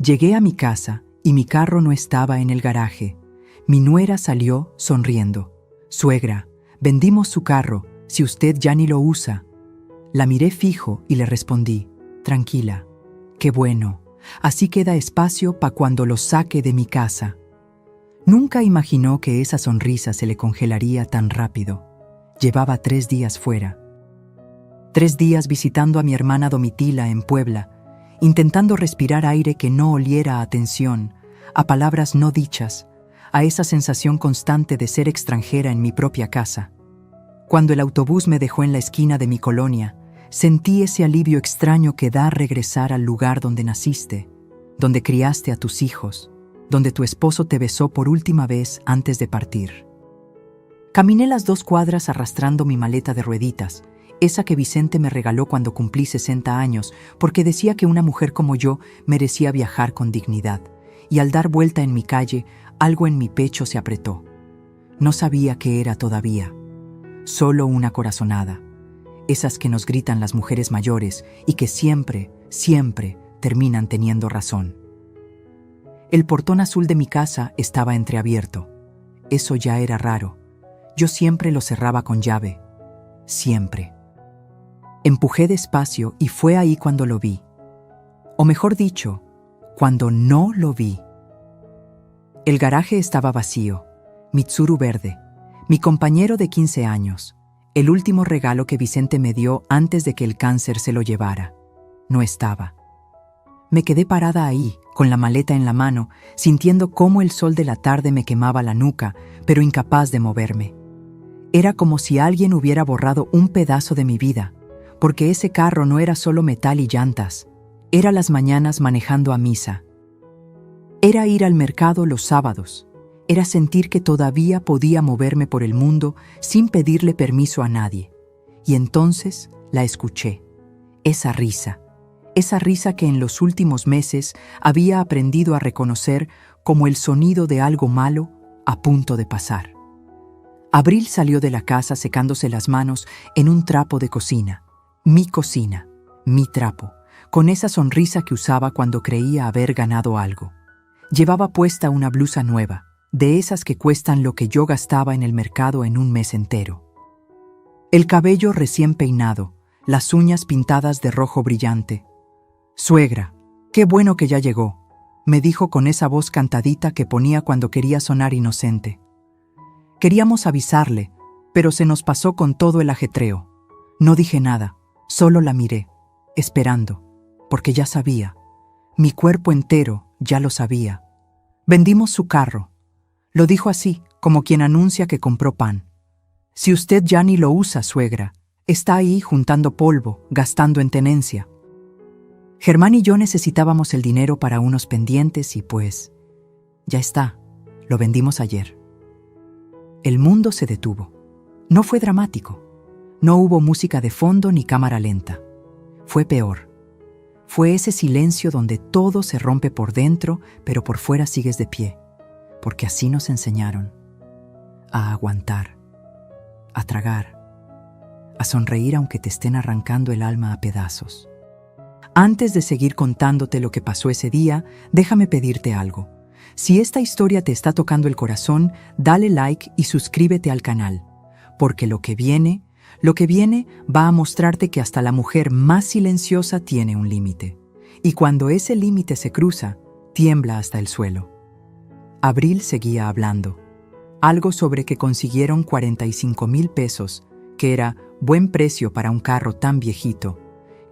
Llegué a mi casa y mi carro no estaba en el garaje. Mi nuera salió sonriendo. «Suegra, vendimos su carro, si usted ya ni lo usa». La miré fijo y le respondí: «Tranquila, qué bueno, así queda espacio pa' cuando lo saque de mi casa». Nunca imaginó que esa sonrisa se le congelaría tan rápido. Llevaba 3 días fuera. 3 días visitando a mi hermana Domitila en Puebla, intentando respirar aire que no oliera a tensión, a palabras no dichas, a esa sensación constante de ser extranjera en mi propia casa. Cuando el autobús me dejó en la esquina de mi colonia, sentí ese alivio extraño que da regresar al lugar donde naciste, donde criaste a tus hijos, donde tu esposo te besó por última vez antes de partir. Caminé las 2 cuadras arrastrando mi maleta de rueditas, esa que Vicente me regaló cuando cumplí 60 años, porque decía que una mujer como yo merecía viajar con dignidad, y al dar vuelta en mi calle, algo en mi pecho se apretó. No sabía qué era todavía, solo una corazonada, esas que nos gritan las mujeres mayores y que siempre, siempre terminan teniendo razón. El portón azul de mi casa estaba entreabierto. Eso ya era raro. Yo siempre lo cerraba con llave. Siempre. Empujé despacio y fue ahí cuando lo vi. O mejor dicho, cuando no lo vi. El garaje estaba vacío. Mitsuru verde. Mi compañero de 15 años. El último regalo que Vicente me dio antes de que el cáncer se lo llevara. No estaba. Me quedé parada ahí, con la maleta en la mano, sintiendo cómo el sol de la tarde me quemaba la nuca, pero incapaz de moverme. Era como si alguien hubiera borrado un pedazo de mi vida, porque ese carro no era solo metal y llantas, era las mañanas manejando a misa. Era ir al mercado los sábados, era sentir que todavía podía moverme por el mundo sin pedirle permiso a nadie. Y entonces la escuché, esa risa que en los últimos meses había aprendido a reconocer como el sonido de algo malo a punto de pasar. Abril salió de la casa secándose las manos en un trapo de cocina, mi trapo, con esa sonrisa que usaba cuando creía haber ganado algo. Llevaba puesta una blusa nueva, de esas que cuestan lo que yo gastaba en el mercado en un mes entero. El cabello recién peinado, las uñas pintadas de rojo brillante. «Suegra, qué bueno que ya llegó», me dijo con esa voz cantadita que ponía cuando quería sonar inocente. Queríamos avisarle, pero se nos pasó con todo el ajetreo. No dije nada, solo la miré, esperando, porque ya sabía. Mi cuerpo entero ya lo sabía. «Vendimos su carro», lo dijo así, como quien anuncia que compró pan. «Si usted ya ni lo usa, suegra, está ahí juntando polvo, gastando en tenencia». Germán y yo necesitábamos el dinero para unos pendientes y pues, ya está, lo vendimos ayer. El mundo se detuvo. No fue dramático. No hubo música de fondo ni cámara lenta. Fue peor. Fue ese silencio donde todo se rompe por dentro, pero por fuera sigues de pie, porque así nos enseñaron. A aguantar, a tragar, a sonreír aunque te estén arrancando el alma a pedazos. Antes de seguir contándote lo que pasó ese día, déjame pedirte algo. Si esta historia te está tocando el corazón, dale like y suscríbete al canal, porque lo que viene va a mostrarte que hasta la mujer más silenciosa tiene un límite. Y cuando ese límite se cruza, tiembla hasta el suelo. Abril seguía hablando. Algo sobre que consiguieron 45,000 pesos, que era buen precio para un carro tan viejito,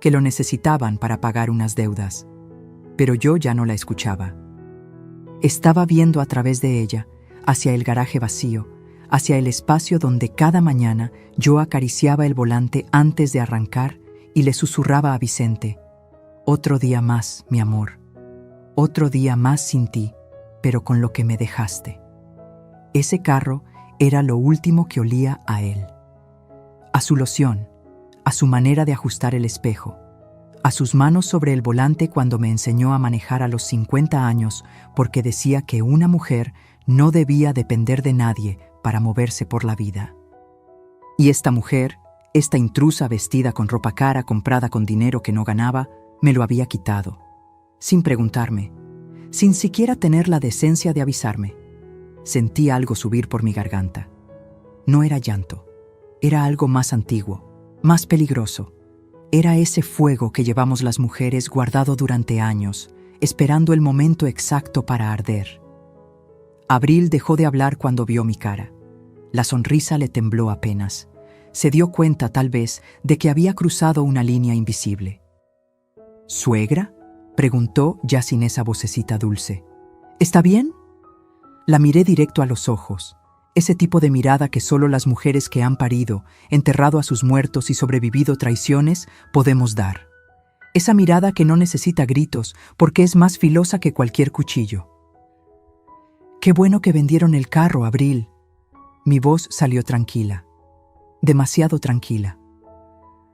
que lo necesitaban para pagar unas deudas. Pero yo ya no la escuchaba. Estaba viendo a través de ella, hacia el garaje vacío, hacia el espacio donde cada mañana yo acariciaba el volante antes de arrancar y le susurraba a Vicente: «Otro día más, mi amor. Otro día más sin ti, pero con lo que me dejaste». Ese carro era lo último que olía a él. A su loción, a su manera de ajustar el espejo, a sus manos sobre el volante cuando me enseñó a manejar a los 50 años porque decía que una mujer no debía depender de nadie para moverse por la vida. Y esta mujer, esta intrusa vestida con ropa cara comprada con dinero que no ganaba, me lo había quitado, sin preguntarme. sin siquiera tener la decencia de avisarme. Sentí algo subir por mi garganta. No era llanto, era algo más antiguo, más peligroso. Era ese fuego que llevamos las mujeres guardado durante años, esperando el momento exacto para arder. Abril dejó de hablar cuando vio mi cara. La sonrisa le tembló apenas. Se dio cuenta, tal vez, de que había cruzado una línea invisible. ¿Suegra?, preguntó, ya sin esa vocecita dulce. ¿Está bien? La miré directo a los ojos. Ese tipo de mirada que solo las mujeres que han parido, enterrado a sus muertos y sobrevivido traiciones, podemos dar. Esa mirada que no necesita gritos porque es más filosa que cualquier cuchillo. «Qué bueno que vendieron el carro, Abril». Mi voz salió tranquila. Demasiado tranquila.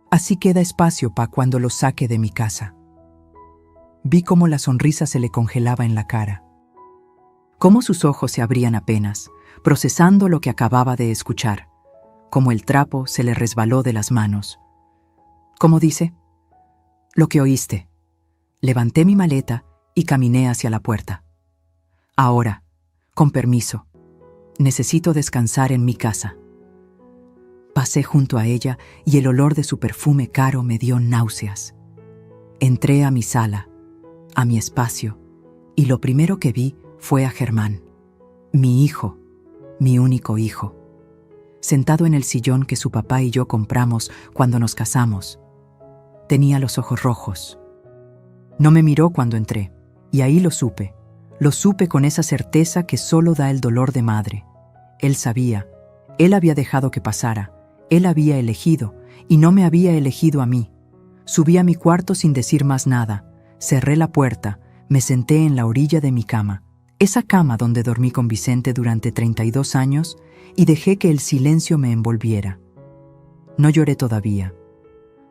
Así queda espacio para cuando lo saque de mi casa. Vi cómo la sonrisa se le congelaba en la cara. Cómo sus ojos se abrían apenas, procesando lo que acababa de escuchar. Cómo el trapo se le resbaló de las manos. ¿Cómo dice? Lo que oíste. Levanté mi maleta y caminé hacia la puerta. Ahora, con permiso, necesito descansar en mi casa. Pasé junto a ella y el olor de su perfume caro me dio náuseas. Entré a mi sala, a mi espacio, y lo primero que vi fue a Germán, mi hijo, mi único hijo, sentado en el sillón que su papá y yo compramos cuando nos casamos. Tenía los ojos rojos. No me miró cuando entré, y ahí lo supe con esa certeza que solo da el dolor de madre. Él sabía, él había dejado que pasara, él había elegido, y no me había elegido a mí. Subí a mi cuarto sin decir más nada, cerré la puerta, me senté en la orilla de mi cama, esa cama donde dormí con Vicente durante 32 años, y dejé que el silencio me envolviera. No lloré todavía,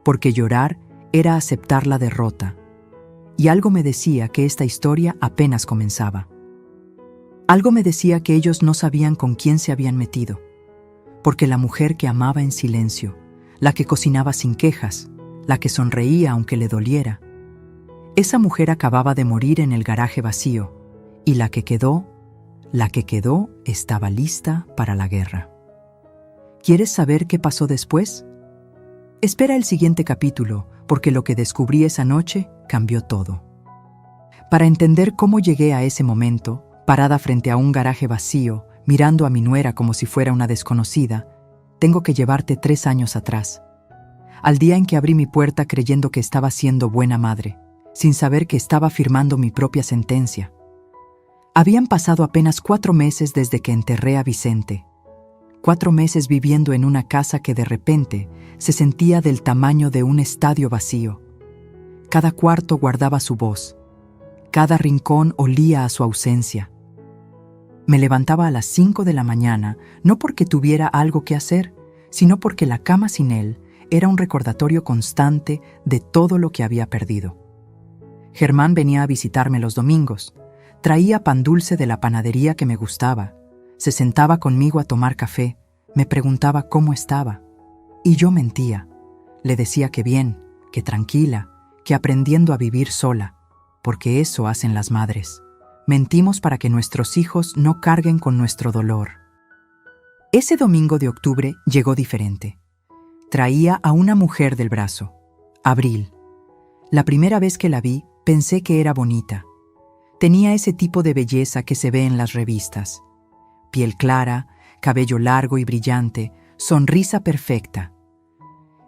porque llorar era aceptar la derrota, y algo me decía que esta historia apenas comenzaba. Algo me decía que ellos no sabían con quién se habían metido, porque la mujer que amaba en silencio, la que cocinaba sin quejas, la que sonreía aunque le doliera, esa mujer acababa de morir en el garaje vacío, y la que quedó estaba lista para la guerra. ¿Quieres saber qué pasó después? Espera el siguiente capítulo, porque lo que descubrí esa noche cambió todo. Para entender cómo llegué a ese momento, parada frente a un garaje vacío, mirando a mi nuera como si fuera una desconocida, tengo que llevarte 3 años atrás. Al día en que abrí mi puerta creyendo que estaba siendo buena madre, sin saber que estaba firmando mi propia sentencia. Habían pasado apenas 4 meses desde que enterré a Vicente. 4 meses viviendo en una casa que de repente se sentía del tamaño de un estadio vacío. Cada cuarto guardaba su voz. Cada rincón olía a su ausencia. Me levantaba a las 5 de la mañana, no porque tuviera algo que hacer, sino porque la cama sin él era un recordatorio constante de todo lo que había perdido. Germán venía a visitarme los domingos. Traía pan dulce de la panadería que me gustaba. Se sentaba conmigo a tomar café. Me preguntaba cómo estaba. Y yo mentía. Le decía que bien, que tranquila, que aprendiendo a vivir sola, porque eso hacen las madres. Mentimos para que nuestros hijos no carguen con nuestro dolor. Ese domingo de octubre llegó diferente. Traía a una mujer del brazo, Abril. La primera vez que la vi, pensé que era bonita. Tenía ese tipo de belleza que se ve en las revistas. Piel clara, cabello largo y brillante, sonrisa perfecta.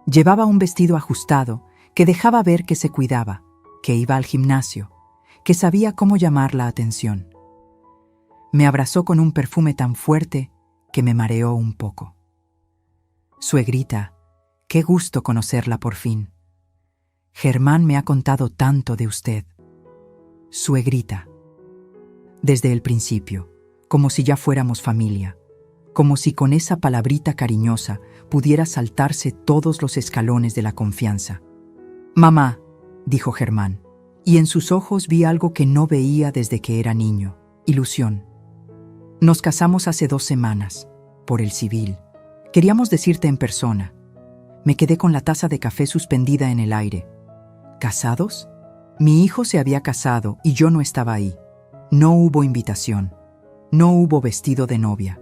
Llevaba un vestido ajustado que dejaba ver que se cuidaba, que iba al gimnasio, que sabía cómo llamar la atención. Me abrazó con un perfume tan fuerte que me mareó un poco. Suegrita, qué gusto conocerla por fin. Germán me ha contado tanto de usted. Suegrita. Desde el principio, como si ya fuéramos familia, como si con esa palabrita cariñosa pudiera saltarse todos los escalones de la confianza. Mamá, dijo Germán, y en sus ojos vi algo que no veía desde que era niño, ilusión. Nos casamos hace 2 semanas, por el civil. Queríamos decirte en persona. Me quedé con la taza de café suspendida en el aire. ¿Casados? Mi hijo se había casado y yo no estaba ahí. No hubo invitación. No hubo vestido de novia.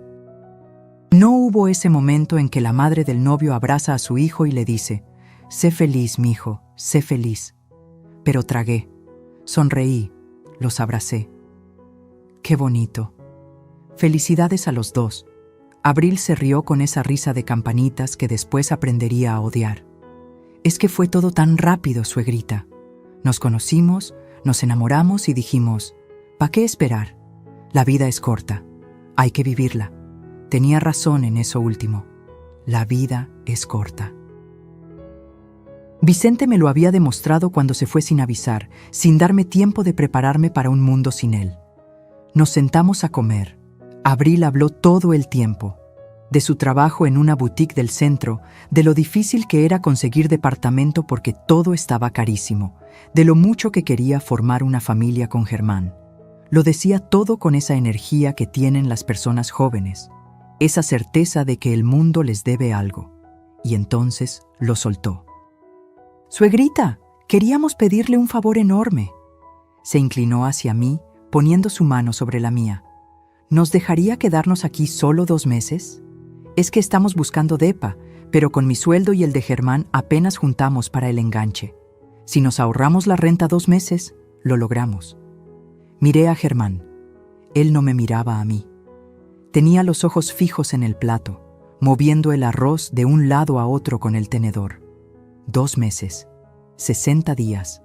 No hubo ese momento en que la madre del novio abraza a su hijo y le dice: «Sé feliz, mijo, sé feliz». Pero tragué, sonreí, los abracé. ¡Qué bonito! Felicidades a los dos. Abril se rió con esa risa de campanitas que después aprendería a odiar. Es que fue todo tan rápido, suegrita. Nos conocimos, nos enamoramos y dijimos: ¿pa' qué esperar? La vida es corta, hay que vivirla. Tenía razón en eso último. La vida es corta. Vicente me lo había demostrado cuando se fue sin avisar, sin darme tiempo de prepararme para un mundo sin él. Nos sentamos a comer. Abril habló todo el tiempo. De su trabajo en una boutique del centro, de lo difícil que era conseguir departamento porque todo estaba carísimo, de lo mucho que quería formar una familia con Germán. Lo decía todo con esa energía que tienen las personas jóvenes, esa certeza de que el mundo les debe algo. Y entonces lo soltó. «Suegrita, queríamos pedirle un favor enorme». Se inclinó hacia mí, poniendo su mano sobre la mía. ¿Nos dejaría quedarnos aquí solo 2 meses? Es que estamos buscando depa, pero con mi sueldo y el de Germán apenas juntamos para el enganche. Si nos ahorramos la renta 2 meses, lo logramos. Miré a Germán. Él no me miraba a mí. Tenía los ojos fijos en el plato, moviendo el arroz de un lado a otro con el tenedor. 2 meses, 60 días.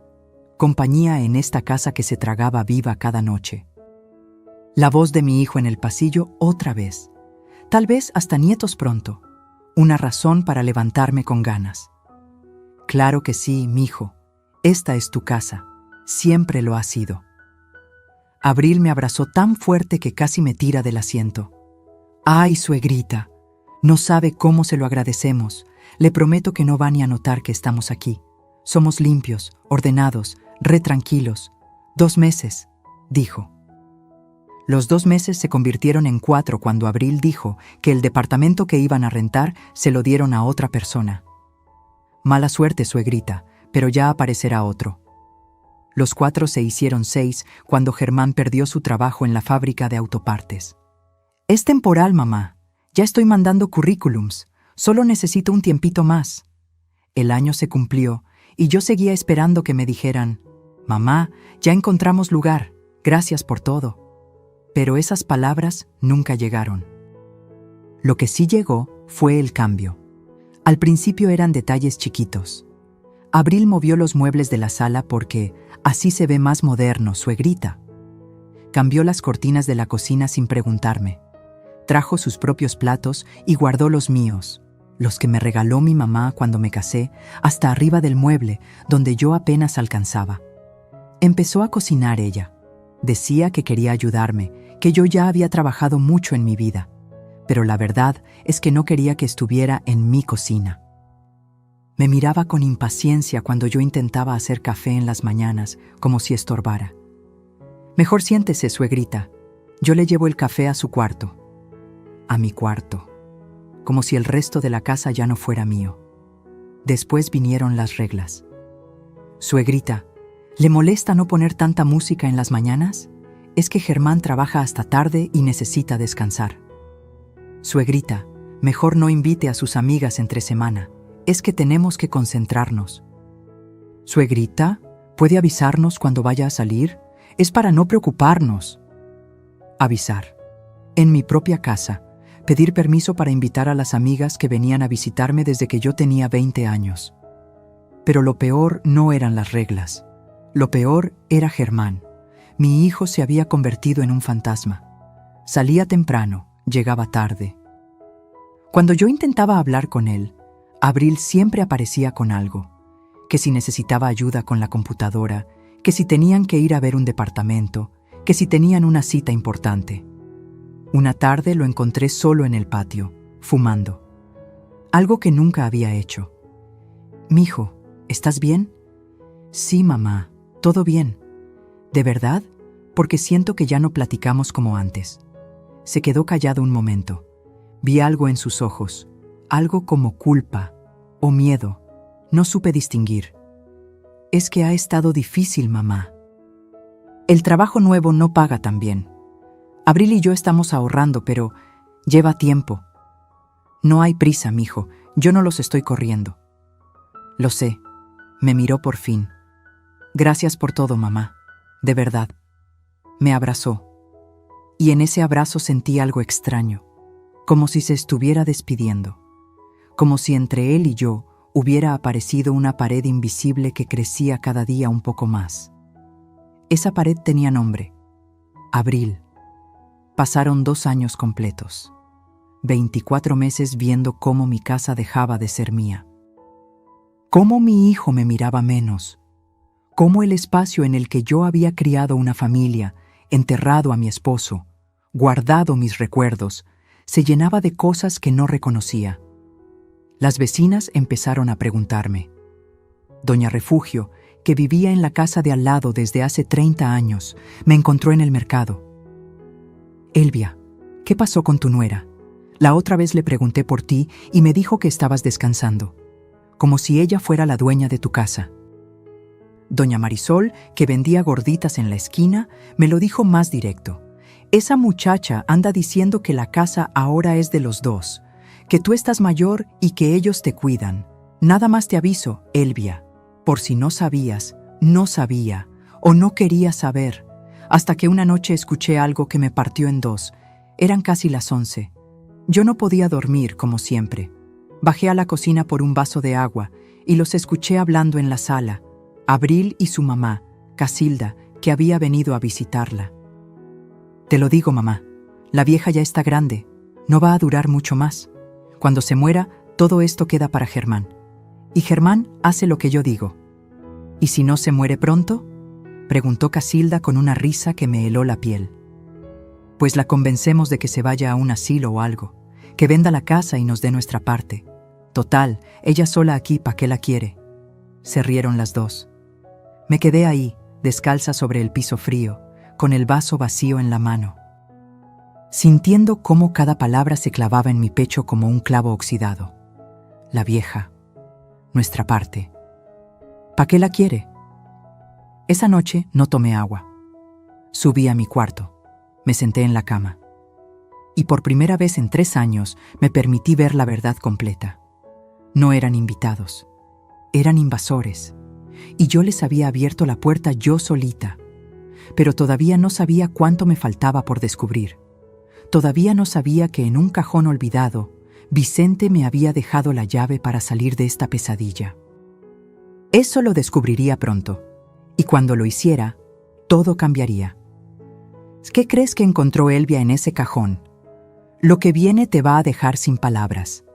Compañía en esta casa que se tragaba viva cada noche. La voz de mi hijo en el pasillo otra vez. Tal vez hasta nietos pronto. Una razón para levantarme con ganas. Claro que sí, mijo. Esta es tu casa. Siempre lo ha sido. Abril me abrazó tan fuerte que casi me tira del asiento. ¡Ay, suegrita! No sabe cómo se lo agradecemos. Le prometo que no va ni a notar que estamos aquí. Somos limpios, ordenados, tranquilos. 2 meses, dijo. Los 2 meses se convirtieron en 4 cuando Abril dijo que el departamento que iban a rentar se lo dieron a otra persona. Mala suerte, suegrita, pero ya aparecerá otro. Los 4 se hicieron 6 cuando Germán perdió su trabajo en la fábrica de autopartes. Es temporal, mamá. Ya estoy mandando currículums. Solo necesito un tiempito más. El año se cumplió y yo seguía esperando que me dijeran: «Mamá, ya encontramos lugar. Gracias por todo». Pero esas palabras nunca llegaron. Lo que sí llegó fue el cambio. Al principio eran detalles chiquitos. Abril movió los muebles de la sala porque así se ve más moderno, suegrita. Cambió las cortinas de la cocina sin preguntarme. Trajo sus propios platos y guardó los míos, los que me regaló mi mamá cuando me casé, hasta arriba del mueble, donde yo apenas alcanzaba. Empezó a cocinar ella. Decía que quería ayudarme, que yo ya había trabajado mucho en mi vida, pero la verdad es que no quería que estuviera en mi cocina. Me miraba con impaciencia cuando yo intentaba hacer café en las mañanas, como si estorbara. «Mejor siéntese, suegrita. Yo le llevo el café a su cuarto». A mi cuarto, como si el resto de la casa ya no fuera mío. Después vinieron las reglas. «Suegrita, ¿le molesta no poner tanta música en las mañanas? Es que Germán trabaja hasta tarde y necesita descansar». «Suegrita, mejor no invite a sus amigas entre semana. Es que tenemos que concentrarnos». «Suegrita, ¿puede avisarnos cuando vaya a salir? Es para no preocuparnos». Avisar. En mi propia casa. Pedir permiso para invitar a las amigas que venían a visitarme desde que yo tenía 20 años. Pero lo peor no eran las reglas. Lo peor era Germán. Mi hijo se había convertido en un fantasma. Salía temprano, llegaba tarde. Cuando yo intentaba hablar con él, Abril siempre aparecía con algo. Que si necesitaba ayuda con la computadora, que si tenían que ir a ver un departamento, que si tenían una cita importante. Una tarde lo encontré solo en el patio, fumando. Algo que nunca había hecho. «Mijo, ¿estás bien?» «Sí, mamá, todo bien». «¿De verdad? Porque siento que ya no platicamos como antes». Se quedó callado un momento. Vi algo en sus ojos, algo como culpa o miedo. No supe distinguir. «Es que ha estado difícil, mamá». El trabajo nuevo no paga tan bien. Abril y yo estamos ahorrando, pero lleva tiempo. No hay prisa, mijo, yo no los estoy corriendo. Lo sé, me miró por fin. Gracias por todo, mamá, de verdad. Me abrazó. Y en ese abrazo sentí algo extraño, como si se estuviera despidiendo, como si entre él y yo hubiera aparecido una pared invisible que crecía cada día un poco más. Esa pared tenía nombre: Abril. Pasaron 2 años completos, 24 meses viendo cómo mi casa dejaba de ser mía, cómo mi hijo me miraba menos, cómo el espacio en el que yo había criado una familia, enterrado a mi esposo, guardado mis recuerdos, se llenaba de cosas que no reconocía. Las vecinas empezaron a preguntarme. Doña Refugio, que vivía en la casa de al lado desde hace 30 años, me encontró en el mercado. Elvia, ¿qué pasó con tu nuera? La otra vez le pregunté por ti y me dijo que estabas descansando, como si ella fuera la dueña de tu casa. Doña Marisol, que vendía gorditas en la esquina, me lo dijo más directo. Esa muchacha anda diciendo que la casa ahora es de los dos, que tú estás mayor y que ellos te cuidan. Nada más te aviso, Elvia, por si no sabías, no sabía o no quería saber, hasta que una noche escuché algo que me partió en dos. Eran casi las 11. Yo no podía dormir como siempre. Bajé a la cocina por un vaso de agua y los escuché hablando en la sala. Abril y su mamá, Casilda, que había venido a visitarla. Te lo digo, mamá, la vieja ya está grande, no va a durar mucho más. Cuando se muera, todo esto queda para Germán. Y Germán hace lo que yo digo. ¿Y si no se muere pronto?, preguntó Casilda con una risa que me heló la piel. Pues la convencemos de que se vaya a un asilo o algo, que venda la casa y nos dé nuestra parte. Total, ella sola aquí, ¿pa' qué la quiere? Se rieron las dos. Me quedé ahí, descalza sobre el piso frío, con el vaso vacío en la mano, sintiendo cómo cada palabra se clavaba en mi pecho como un clavo oxidado. La vieja, nuestra parte. ¿Pa' qué la quiere? Esa noche no tomé agua. Subí a mi cuarto, me senté en la cama. Y por primera vez en 3 años me permití ver la verdad completa. No eran invitados, eran invasores. Y yo les había abierto la puerta yo solita. Pero todavía no sabía cuánto me faltaba por descubrir. Todavía no sabía que en un cajón olvidado, Vicente me había dejado la llave para salir de esta pesadilla. Eso lo descubriría pronto, y cuando lo hiciera, todo cambiaría. ¿Qué crees que encontró Elvia en ese cajón? Lo que viene te va a dejar sin palabras.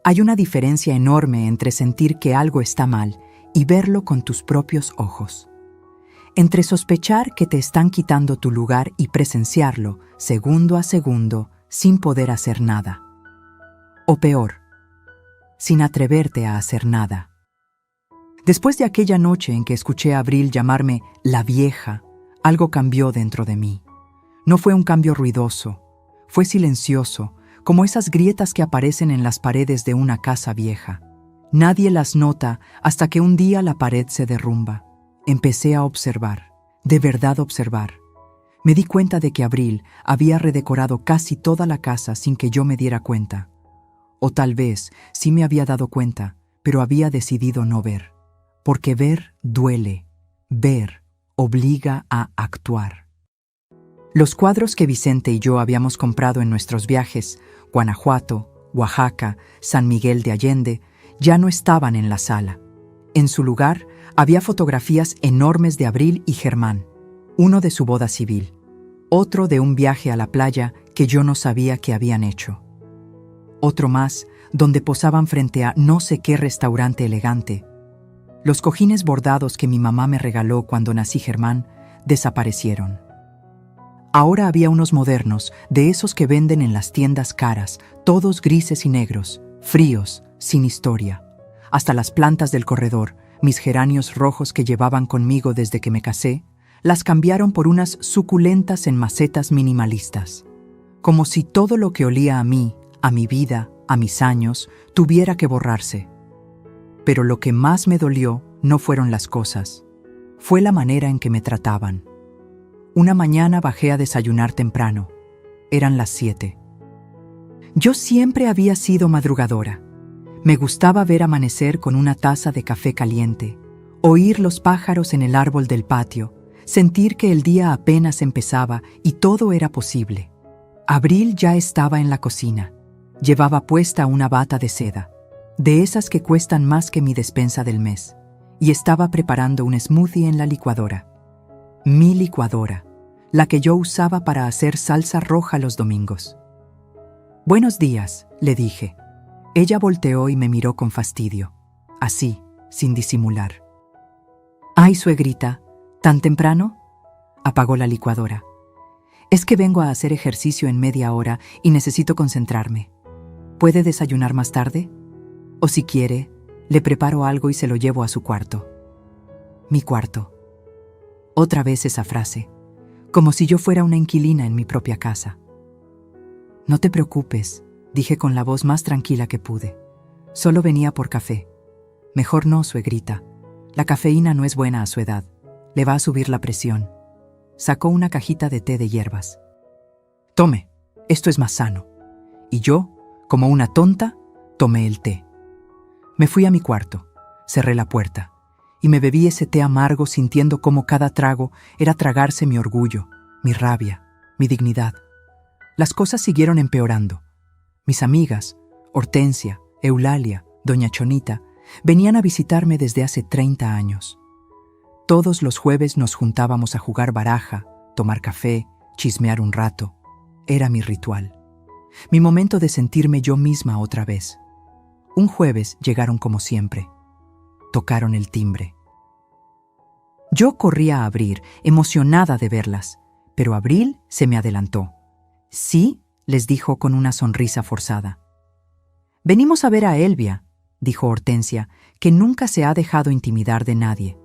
Hay una diferencia enorme entre sentir que algo está mal y verlo con tus propios ojos. Entre sospechar que te están quitando tu lugar y presenciarlo, segundo a segundo, sin poder hacer nada. O peor, sin atreverte a hacer nada. Después de aquella noche en que escuché a Abril llamarme la vieja, algo cambió dentro de mí. No fue un cambio ruidoso, fue silencioso, como esas grietas que aparecen en las paredes de una casa vieja. Nadie las nota hasta que un día la pared se derrumba. Empecé a observar, de verdad observar. Me di cuenta de que Abril había redecorado casi toda la casa sin que yo me diera cuenta. O tal vez sí me había dado cuenta, pero había decidido no ver. Porque ver duele, ver obliga a actuar. Los cuadros que Vicente y yo habíamos comprado en nuestros viajes, Guanajuato, Oaxaca, San Miguel de Allende, ya no estaban en la sala. En su lugar, había fotografías enormes de Abril y Germán, uno de su boda civil, otro de un viaje a la playa que yo no sabía que habían hecho. Otro más, donde posaban frente a no sé qué restaurante elegante. Los cojines bordados que mi mamá me regaló cuando nací Germán desaparecieron. Ahora había unos modernos, de esos que venden en las tiendas caras, todos grises y negros, fríos, sin historia. Hasta las plantas del corredor, mis geranios rojos que llevaban conmigo desde que me casé, las cambiaron por unas suculentas en macetas minimalistas. Como si todo lo que olía a mí, a mi vida, a mis años, tuviera que borrarse. Pero lo que más me dolió no fueron las cosas, fue la manera en que me trataban. Una mañana bajé a desayunar temprano. Eran las 7. Yo siempre había sido madrugadora. Me gustaba ver amanecer con una taza de café caliente, oír los pájaros en el árbol del patio, sentir que el día apenas empezaba y todo era posible. Abril ya estaba en la cocina. Llevaba puesta una bata de seda, de esas que cuestan más que mi despensa del mes, y estaba preparando un smoothie en la licuadora. Mi licuadora, la que yo usaba para hacer salsa roja los domingos. «Buenos días», le dije. Ella volteó y me miró con fastidio, así, sin disimular. «Ay, suegrita, ¿tan temprano?». Apagó la licuadora. «Es que vengo a hacer ejercicio en media hora y necesito concentrarme. ¿Puede desayunar más tarde? O si quiere, le preparo algo y se lo llevo a su cuarto». Mi cuarto. Otra vez esa frase, como si yo fuera una inquilina en mi propia casa. «No te preocupes», dije con la voz más tranquila que pude. «Solo venía por café». «Mejor no, suegrita. La cafeína no es buena a su edad. Le va a subir la presión». Sacó una cajita de té de hierbas. «Tome, esto es más sano». Y yo, como una tonta, tomé el té. Me fui a mi cuarto, cerré la puerta y me bebí ese té amargo sintiendo cómo cada trago era tragarse mi orgullo, mi rabia, mi dignidad. Las cosas siguieron empeorando. Mis amigas, Hortensia, Eulalia, Doña Chonita, venían a visitarme desde hace 30 años. Todos los jueves nos juntábamos a jugar baraja, tomar café, chismear un rato. Era mi ritual. Mi momento de sentirme yo misma otra vez. Un jueves llegaron como siempre. Tocaron el timbre. Yo corría a abrir, emocionada de verlas, pero Abril se me adelantó. «Sí», les dijo con una sonrisa forzada. «Venimos a ver a Elvia», dijo Hortensia, que nunca se ha dejado intimidar de nadie.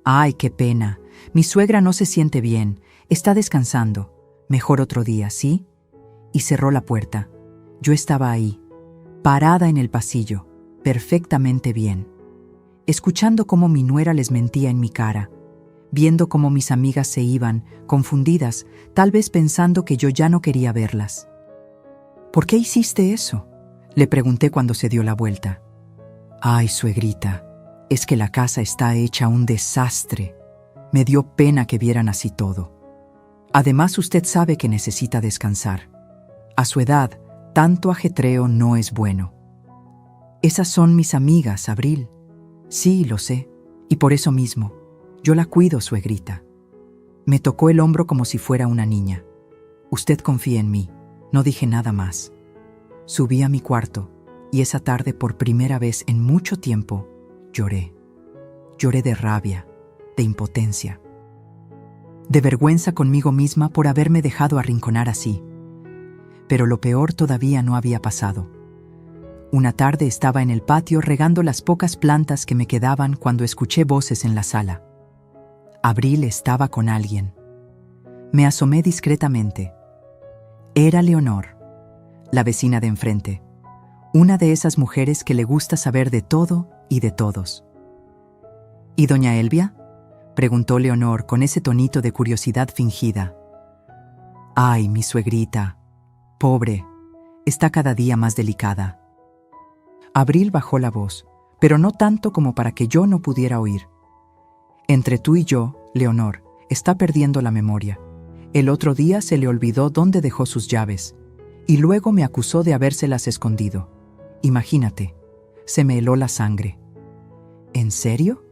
«Ay, qué pena. Mi suegra no se siente bien. Está descansando. Mejor otro día, ¿sí?». Y cerró la puerta. Yo estaba ahí, parada en el pasillo, perfectamente bien, escuchando cómo mi nuera les mentía en mi cara, viendo cómo mis amigas se iban, confundidas, tal vez pensando que yo ya no quería verlas. «¿Por qué hiciste eso?», le pregunté cuando se dio la vuelta. «Ay, suegrita, es que la casa está hecha un desastre. Me dio pena que vieran así todo. Además, usted sabe que necesita descansar. A su edad, tanto ajetreo no es bueno». «Esas son mis amigas, Abril». «Sí, lo sé, y por eso mismo. Yo la cuido, suegrita». Me tocó el hombro como si fuera una niña. «Usted confía en mí». No dije nada más. Subí a mi cuarto, y esa tarde, por primera vez en mucho tiempo, lloré. Lloré de rabia, de impotencia, de vergüenza conmigo misma por haberme dejado arrinconar así. Pero lo peor todavía no había pasado. Una tarde estaba en el patio regando las pocas plantas que me quedaban cuando escuché voces en la sala. Abril estaba con alguien. Me asomé discretamente. Era Leonor, la vecina de enfrente, una de esas mujeres que le gusta saber de todo y de todos. «¿Y doña Elvia?», preguntó Leonor con ese tonito de curiosidad fingida. «Ay, mi suegrita, pobre, está cada día más delicada». Abril bajó la voz, pero no tanto como para que yo no pudiera oír. «Entre tú y yo, Leonor, está perdiendo la memoria. El otro día se le olvidó dónde dejó sus llaves, y luego me acusó de habérselas escondido. Imagínate, se me heló la sangre». «¿En serio?».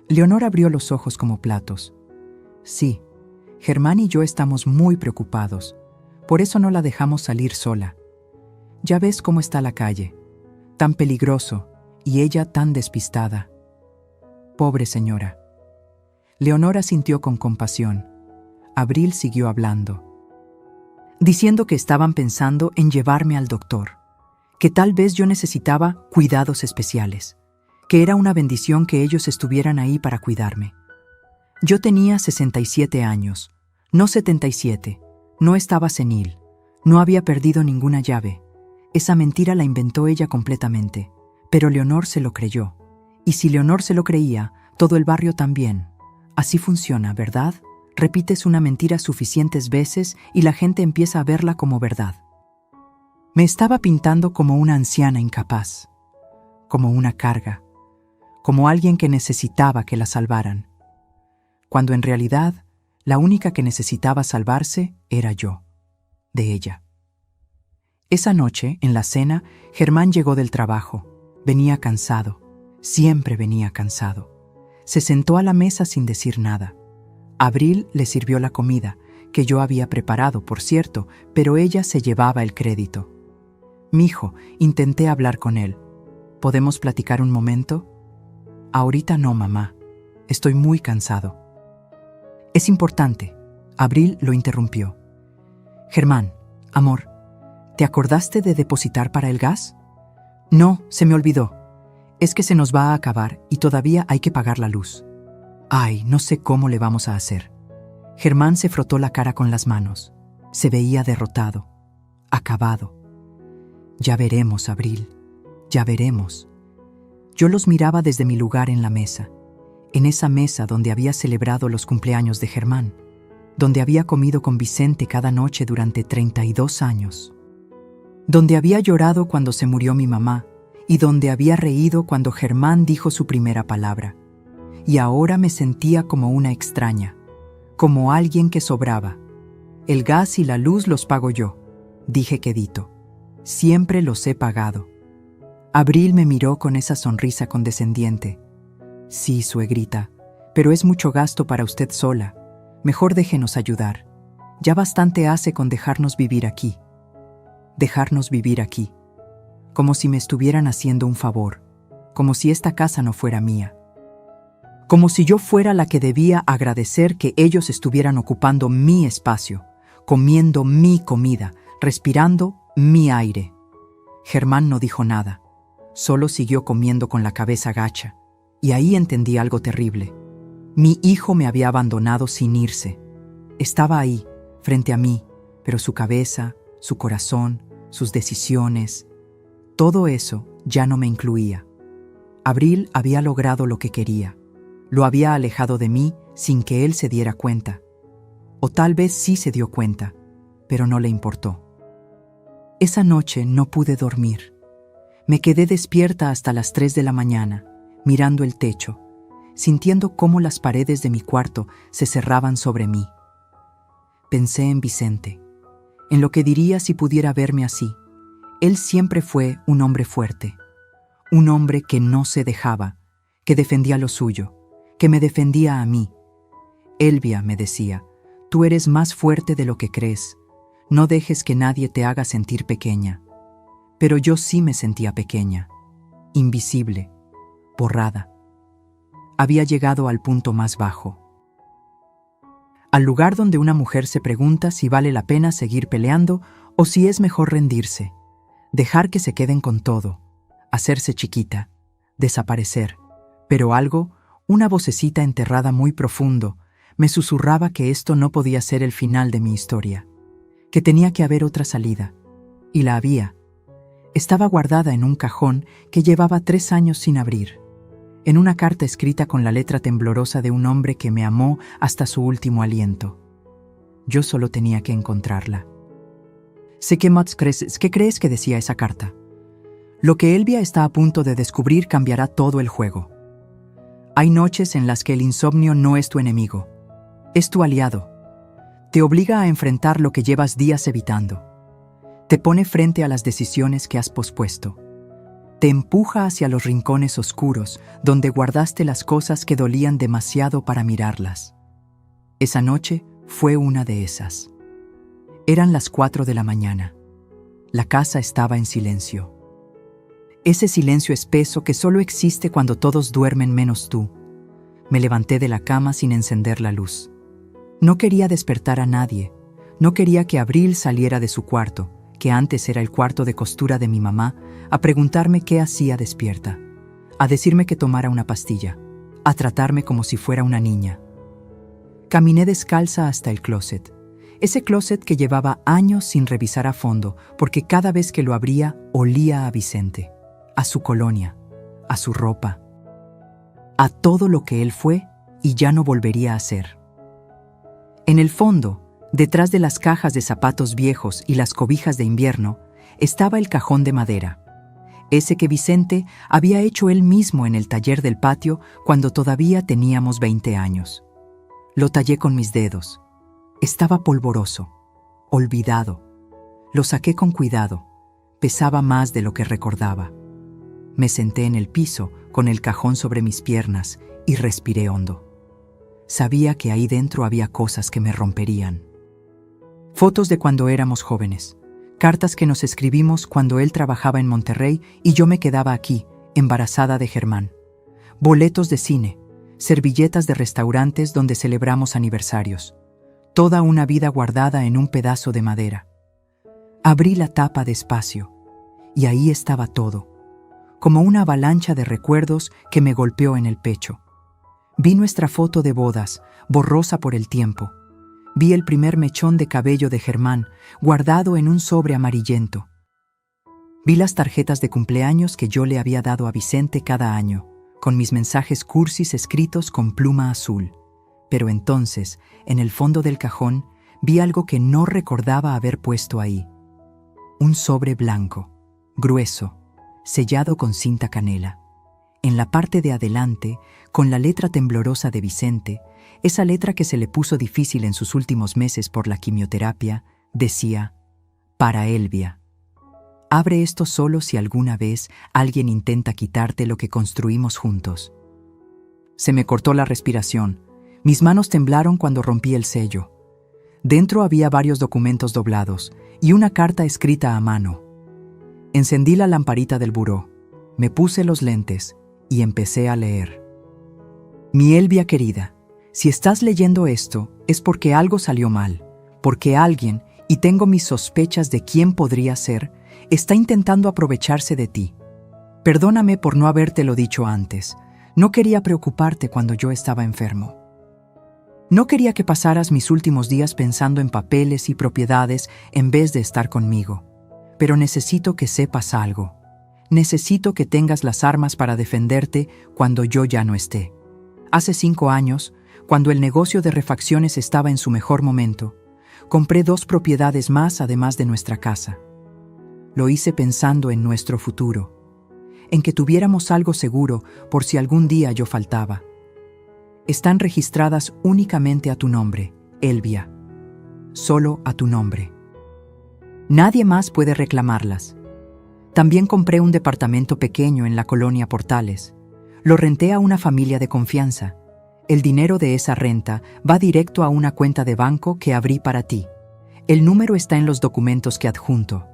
Leonor abrió los ojos como platos. «Sí, Germán y yo estamos muy preocupados. Por eso no la dejamos salir sola. Ya ves cómo está la calle. Tan peligroso, y ella tan despistada. Pobre señora». Leonor asintió con compasión. Abril siguió hablando, diciendo que estaban pensando en llevarme al doctor, que tal vez yo necesitaba cuidados especiales, que era una bendición que ellos estuvieran ahí para cuidarme. Yo tenía 67 años, no 77, no estaba senil, no había perdido ninguna llave. Esa mentira la inventó ella completamente, pero Leonor se lo creyó. Y si Leonor se lo creía, todo el barrio también. Así funciona, ¿verdad? Repites una mentira suficientes veces y la gente empieza a verla como verdad. Me estaba pintando como una anciana incapaz, como una carga, como alguien que necesitaba que la salvaran, cuando en realidad la única que necesitaba salvarse era yo, de ella. Esa noche, en la cena, Germán llegó del trabajo. Venía cansado, siempre venía cansado. Se sentó a la mesa sin decir nada. Abril le sirvió la comida, que yo había preparado, por cierto, pero ella se llevaba el crédito. «Mijo», intenté hablar con él. «¿Podemos platicar un momento?» «Ahorita no, mamá. Estoy muy cansado». «Es importante». Abril lo interrumpió. «Germán, amor, ¿te acordaste de depositar para el gas?» «No, se me olvidó. Es que se nos va a acabar y todavía hay que pagar la luz». «Ay, no sé cómo le vamos a hacer». Germán se frotó la cara con las manos. Se veía derrotado, acabado. «Ya veremos, Abril, ya veremos». Yo los miraba desde mi lugar en la mesa, en esa mesa donde había celebrado los cumpleaños de Germán, donde había comido con Vicente cada noche durante 32 años, donde había llorado cuando se murió mi mamá y donde había reído cuando Germán dijo su primera palabra. Y ahora me sentía como una extraña, como alguien que sobraba. «El gas y la luz los pago yo», dije quedito. «Siempre los he pagado». Abril me miró con esa sonrisa condescendiente. «Sí, suegrita, pero es mucho gasto para usted sola. Mejor déjenos ayudar. Ya bastante hace con dejarnos vivir aquí». Dejarnos vivir aquí. Como si me estuvieran haciendo un favor, como si esta casa no fuera mía. Como si yo fuera la que debía agradecer que ellos estuvieran ocupando mi espacio, comiendo mi comida, respirando mi aire. Germán no dijo nada, solo siguió comiendo con la cabeza gacha, y ahí entendí algo terrible. Mi hijo me había abandonado sin irse. Estaba ahí, frente a mí, pero su cabeza, su corazón, sus decisiones, todo eso ya no me incluía. Abril había logrado lo que quería. Lo había alejado de mí sin que él se diera cuenta. O tal vez sí se dio cuenta, pero no le importó. Esa noche no pude dormir. Me quedé despierta hasta las 3 de la mañana, mirando el techo, sintiendo cómo las paredes de mi cuarto se cerraban sobre mí. Pensé en Vicente, en lo que diría si pudiera verme así. Él siempre fue un hombre fuerte, un hombre que no se dejaba, que defendía lo suyo, que me defendía a mí. «Elvia», me decía, «tú eres más fuerte de lo que crees. No dejes que nadie te haga sentir pequeña». Pero yo sí me sentía pequeña, invisible, borrada. Había llegado al punto más bajo. Al lugar donde una mujer se pregunta si vale la pena seguir peleando o si es mejor rendirse, dejar que se queden con todo, hacerse chiquita, desaparecer. Pero algo, una vocecita enterrada muy profundo, me susurraba que esto no podía ser el final de mi historia, que tenía que haber otra salida. Y la había. Estaba guardada en un cajón que llevaba 3 años sin abrir, en una carta escrita con la letra temblorosa de un hombre que me amó hasta su último aliento. Yo solo tenía que encontrarla. ¿Qué crees que decía esa carta? Lo que Elvia está a punto de descubrir cambiará todo el juego. Hay noches en las que el insomnio no es tu enemigo, es tu aliado. Te obliga a enfrentar lo que llevas días evitando. Te pone frente a las decisiones que has pospuesto. Te empuja hacia los rincones oscuros donde guardaste las cosas que dolían demasiado para mirarlas. Esa noche fue una de esas. Eran las 4 de la mañana. La casa estaba en silencio. Ese silencio espeso que solo existe cuando todos duermen menos tú. Me levanté de la cama sin encender la luz. No quería despertar a nadie. No quería que Abril saliera de su cuarto, que antes era el cuarto de costura de mi mamá, a preguntarme qué hacía despierta, a decirme que tomara una pastilla, a tratarme como si fuera una niña. Caminé descalza hasta el closet, ese closet que llevaba años sin revisar a fondo, porque cada vez que lo abría olía a Vicente, a su colonia, a su ropa, a todo lo que él fue y ya no volvería a ser. En el fondo, detrás de las cajas de zapatos viejos y las cobijas de invierno, estaba el cajón de madera, ese que Vicente había hecho él mismo en el taller del patio cuando todavía teníamos 20 años. Lo tallé con mis dedos. Estaba polvoroso, olvidado. Lo saqué con cuidado. Pesaba más de lo que recordaba. Me senté en el piso con el cajón sobre mis piernas y respiré hondo. Sabía que ahí dentro había cosas que me romperían. Fotos de cuando éramos jóvenes. Cartas que nos escribimos cuando él trabajaba en Monterrey y yo me quedaba aquí, embarazada de Germán. Boletos de cine, servilletas de restaurantes donde celebramos aniversarios. Toda una vida guardada en un pedazo de madera. Abrí la tapa despacio, y ahí estaba todo, como una avalancha de recuerdos que me golpeó en el pecho. Vi nuestra foto de bodas, borrosa por el tiempo. Vi el primer mechón de cabello de Germán, guardado en un sobre amarillento. Vi las tarjetas de cumpleaños que yo le había dado a Vicente cada año, con mis mensajes cursis escritos con pluma azul. Pero entonces, en el fondo del cajón, vi algo que no recordaba haber puesto ahí. Un sobre blanco, grueso, sellado con cinta canela. En la parte de adelante, con la letra temblorosa de Vicente, esa letra que se le puso difícil en sus últimos meses por la quimioterapia, decía: para Elvia. Abre esto solo si alguna vez alguien intenta quitarte lo que construimos juntos. Se me cortó la respiración. Mis manos temblaron cuando rompí el sello. Dentro había varios documentos doblados y una carta escrita a mano. Encendí la lamparita del buró, me puse los lentes y empecé a leer. Mi Elvia querida, si estás leyendo esto es porque algo salió mal, porque alguien, y tengo mis sospechas de quién podría ser, está intentando aprovecharse de ti. Perdóname por no habértelo dicho antes. No quería preocuparte cuando yo estaba enfermo. No quería que pasaras mis últimos días pensando en papeles y propiedades en vez de estar conmigo. Pero necesito que sepas algo. Necesito que tengas las armas para defenderte cuando yo ya no esté. Hace 5 años, cuando el negocio de refacciones estaba en su mejor momento, compré 2 propiedades más además de nuestra casa. Lo hice pensando en nuestro futuro, en que tuviéramos algo seguro por si algún día yo faltaba. Están registradas únicamente a tu nombre, Elvia. Solo a tu nombre. Nadie más puede reclamarlas. También compré un departamento pequeño en la colonia Portales. Lo renté a una familia de confianza. El dinero de esa renta va directo a una cuenta de banco que abrí para ti. El número está en los documentos que adjunto.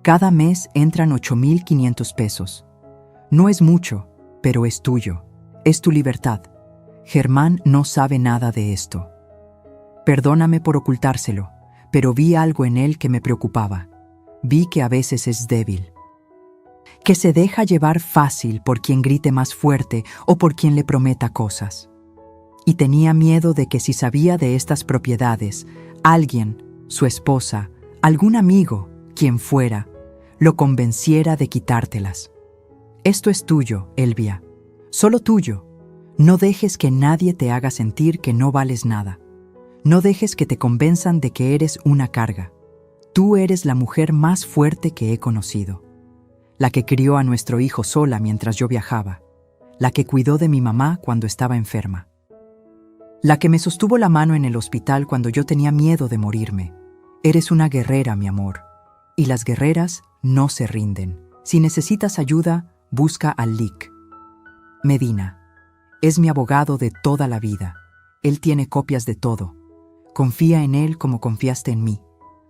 Cada mes entran 8,500 pesos. No es mucho, pero es tuyo. Es tu libertad. Germán no sabe nada de esto. Perdóname por ocultárselo, pero vi algo en él que me preocupaba. Vi que a veces es débil. Que se deja llevar fácil por quien grite más fuerte o por quien le prometa cosas. Y tenía miedo de que si sabía de estas propiedades, alguien, su esposa, algún amigo, quien fuera, lo convenciera de quitártelas. Esto es tuyo, Elvia, solo tuyo. No dejes que nadie te haga sentir que no vales nada. No dejes que te convenzan de que eres una carga. Tú eres la mujer más fuerte que he conocido. La que crió a nuestro hijo sola mientras yo viajaba. La que cuidó de mi mamá cuando estaba enferma. La que me sostuvo la mano en el hospital cuando yo tenía miedo de morirme. Eres una guerrera, mi amor. Y las guerreras no se rinden. Si necesitas ayuda, busca al LIC. Medina. Es mi abogado de toda la vida. Él tiene copias de todo. Confía en él como confiaste en mí.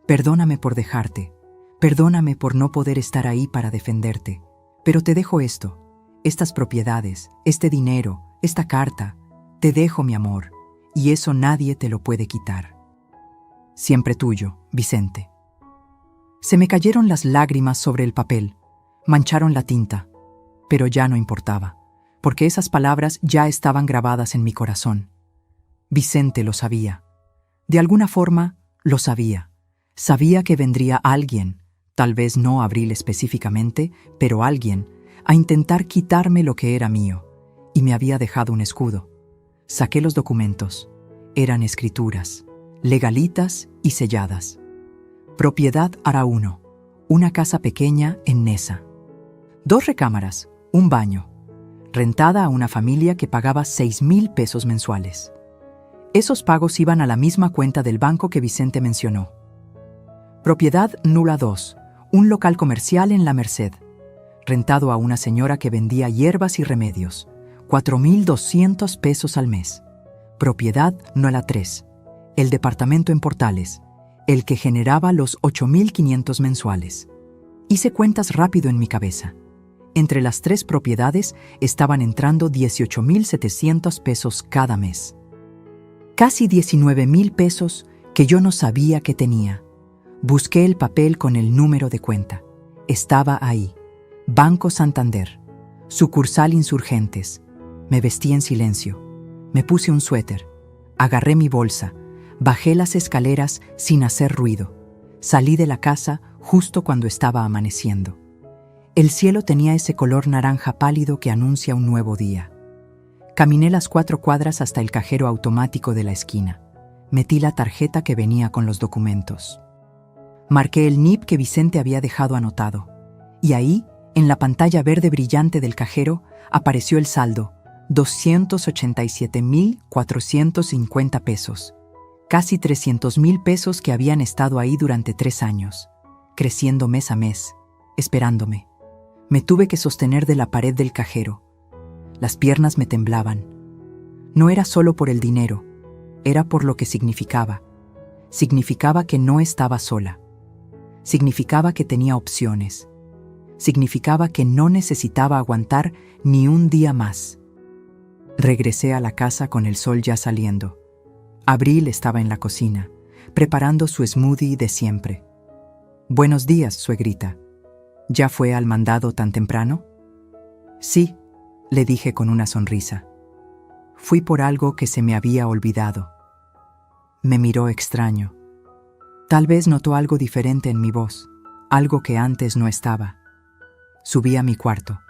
Perdóname por dejarte. Perdóname por no poder estar ahí para defenderte. Pero te dejo esto. Estas propiedades, este dinero, esta carta. Te dejo, mi amor. Y eso nadie te lo puede quitar. Siempre tuyo, Vicente. Se me cayeron las lágrimas sobre el papel. Mancharon la tinta. Pero ya no importaba, porque esas palabras ya estaban grabadas en mi corazón. Vicente lo sabía. De alguna forma, lo sabía. Sabía que vendría alguien, tal vez no Abril específicamente, pero alguien, a intentar quitarme lo que era mío, y me había dejado un escudo. Saqué los documentos. Eran escrituras. legalitas y selladas. Propiedad Ara1, una casa pequeña en Neza. 2 recámaras, un baño, rentada a una familia que pagaba 6,000 pesos mensuales. Esos pagos iban a la misma cuenta del banco que Vicente mencionó. Propiedad Nula 2, un local comercial en La Merced, rentado a una señora que vendía hierbas y remedios, 4,200 pesos al mes. Propiedad Nula 3, el departamento en Portales, el que generaba los 8,500 mensuales. Hice cuentas rápido en mi cabeza. Entre las 3 propiedades estaban entrando 18,700 pesos cada mes. Casi 19,000 pesos que yo no sabía que tenía. Busqué el papel con el número de cuenta. Estaba ahí. Banco Santander. Sucursal Insurgentes. Me vestí en silencio. Me puse un suéter. Agarré mi bolsa. Bajé las escaleras sin hacer ruido. Salí de la casa justo cuando estaba amaneciendo. El cielo tenía ese color naranja pálido que anuncia un nuevo día. Caminé las 4 cuadras hasta el cajero automático de la esquina. Metí la tarjeta que venía con los documentos. Marqué el NIP que Vicente había dejado anotado. Y ahí, en la pantalla verde brillante del cajero, apareció el saldo, 287,450 pesos. Casi 300,000 pesos que habían estado ahí durante 3 años, creciendo mes a mes, esperándome. Me tuve que sostener de la pared del cajero. Las piernas me temblaban. No era solo por el dinero, era por lo que significaba. Significaba que no estaba sola. Significaba que tenía opciones. Significaba que no necesitaba aguantar ni un día más. Regresé a la casa con el sol ya saliendo. Abril estaba en la cocina, preparando su smoothie de siempre. «Buenos días, suegrita. ¿Ya fue al mandado tan temprano?» «Sí», le dije con una sonrisa. «Fui por algo que se me había olvidado». Me miró extraño. Tal vez notó algo diferente en mi voz, algo que antes no estaba. Subí a mi cuarto.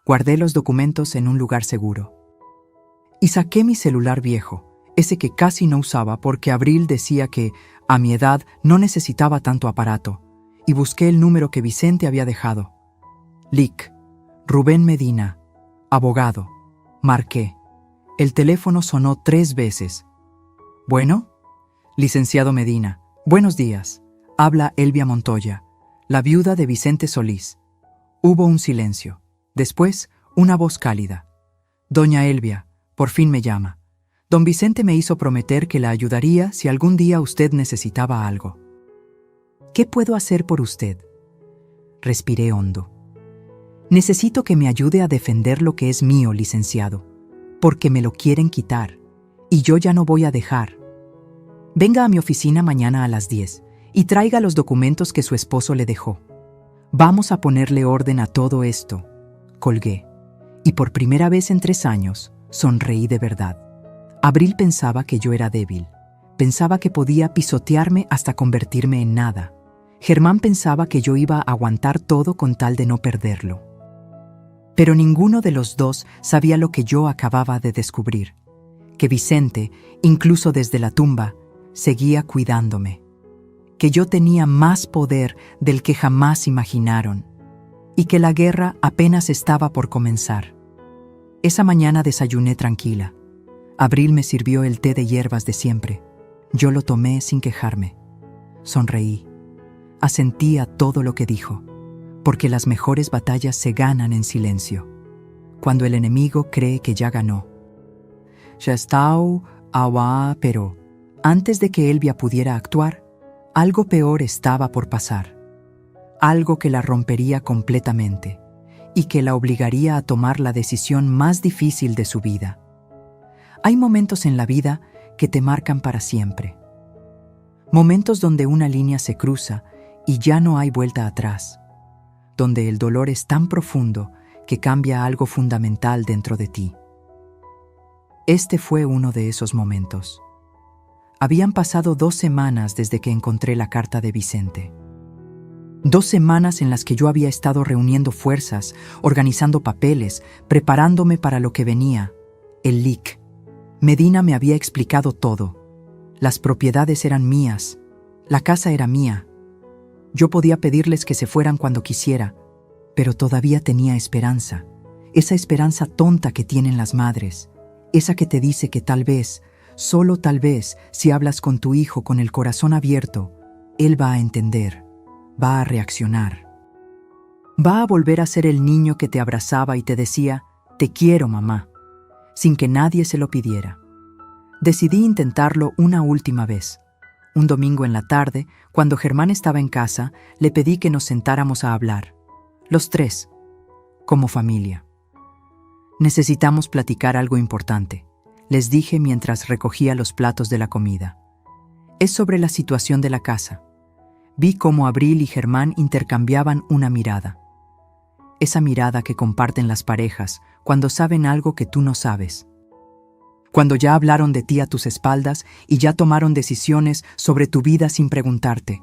Guardé los documentos en un lugar seguro. Y saqué mi celular viejo, ese que casi no usaba porque Abril decía que, a mi edad, no necesitaba tanto aparato, y busqué el número que Vicente había dejado. Lic, Rubén Medina, abogado. Marqué. El teléfono sonó 3 veces. «¿Bueno?» «Licenciado Medina, buenos días. Habla Elvia Montoya, la viuda de Vicente Solís». Hubo un silencio. Después, una voz cálida. «Doña Elvia, por fin me llama. Don Vicente me hizo prometer que la ayudaría si algún día usted necesitaba algo». «¿Qué puedo hacer por usted?» Respiré hondo. «Necesito que me ayude a defender lo que es mío, licenciado, porque me lo quieren quitar, y yo ya no voy a dejar. Venga a mi oficina mañana a las 10 y traiga los documentos que su esposo le dejó. Vamos a ponerle orden a todo esto». Colgué, y por primera vez en 3 años, sonreí de verdad. Abril pensaba que yo era débil. Pensaba que podía pisotearme hasta convertirme en nada. Germán pensaba que yo iba a aguantar todo con tal de no perderlo. Pero ninguno de los dos sabía lo que yo acababa de descubrir. Que Vicente, incluso desde la tumba, seguía cuidándome. Que yo tenía más poder del que jamás imaginaron. Y que la guerra apenas estaba por comenzar. Esa mañana desayuné tranquila. Abril me sirvió el té de hierbas de siempre. Yo lo tomé sin quejarme. Sonreí. Asentí a todo lo que dijo, porque las mejores batallas se ganan en silencio, cuando el enemigo cree que ya ganó. Ya está, pero antes de que Elvia pudiera actuar, algo peor estaba por pasar. Algo que la rompería completamente y que la obligaría a tomar la decisión más difícil de su vida. Hay momentos en la vida que te marcan para siempre. Momentos donde una línea se cruza y ya no hay vuelta atrás. Donde el dolor es tan profundo que cambia algo fundamental dentro de ti. Este fue uno de esos momentos. Habían pasado 2 semanas desde que encontré la carta de Vicente. 2 semanas en las que yo había estado reuniendo fuerzas, organizando papeles, preparándome para lo que venía, el LIC. Medina me había explicado todo. Las propiedades eran mías. La casa era mía. Yo podía pedirles que se fueran cuando quisiera, pero todavía tenía esperanza. Esa esperanza tonta que tienen las madres. Esa que te dice que tal vez, solo tal vez, si hablas con tu hijo con el corazón abierto, él va a entender, va a reaccionar. Va a volver a ser el niño que te abrazaba y te decía, «Te quiero, mamá», sin que nadie se lo pidiera. Decidí intentarlo una última vez. Un domingo en la tarde, cuando Germán estaba en casa, le pedí que nos sentáramos a hablar. Los tres, como familia. Necesitamos platicar algo importante, les dije mientras recogía los platos de la comida. Es sobre la situación de la casa. Vi cómo Abril y Germán intercambiaban una mirada. Esa mirada que comparten las parejas cuando saben algo que tú no sabes. Cuando ya hablaron de ti a tus espaldas y ya tomaron decisiones sobre tu vida sin preguntarte.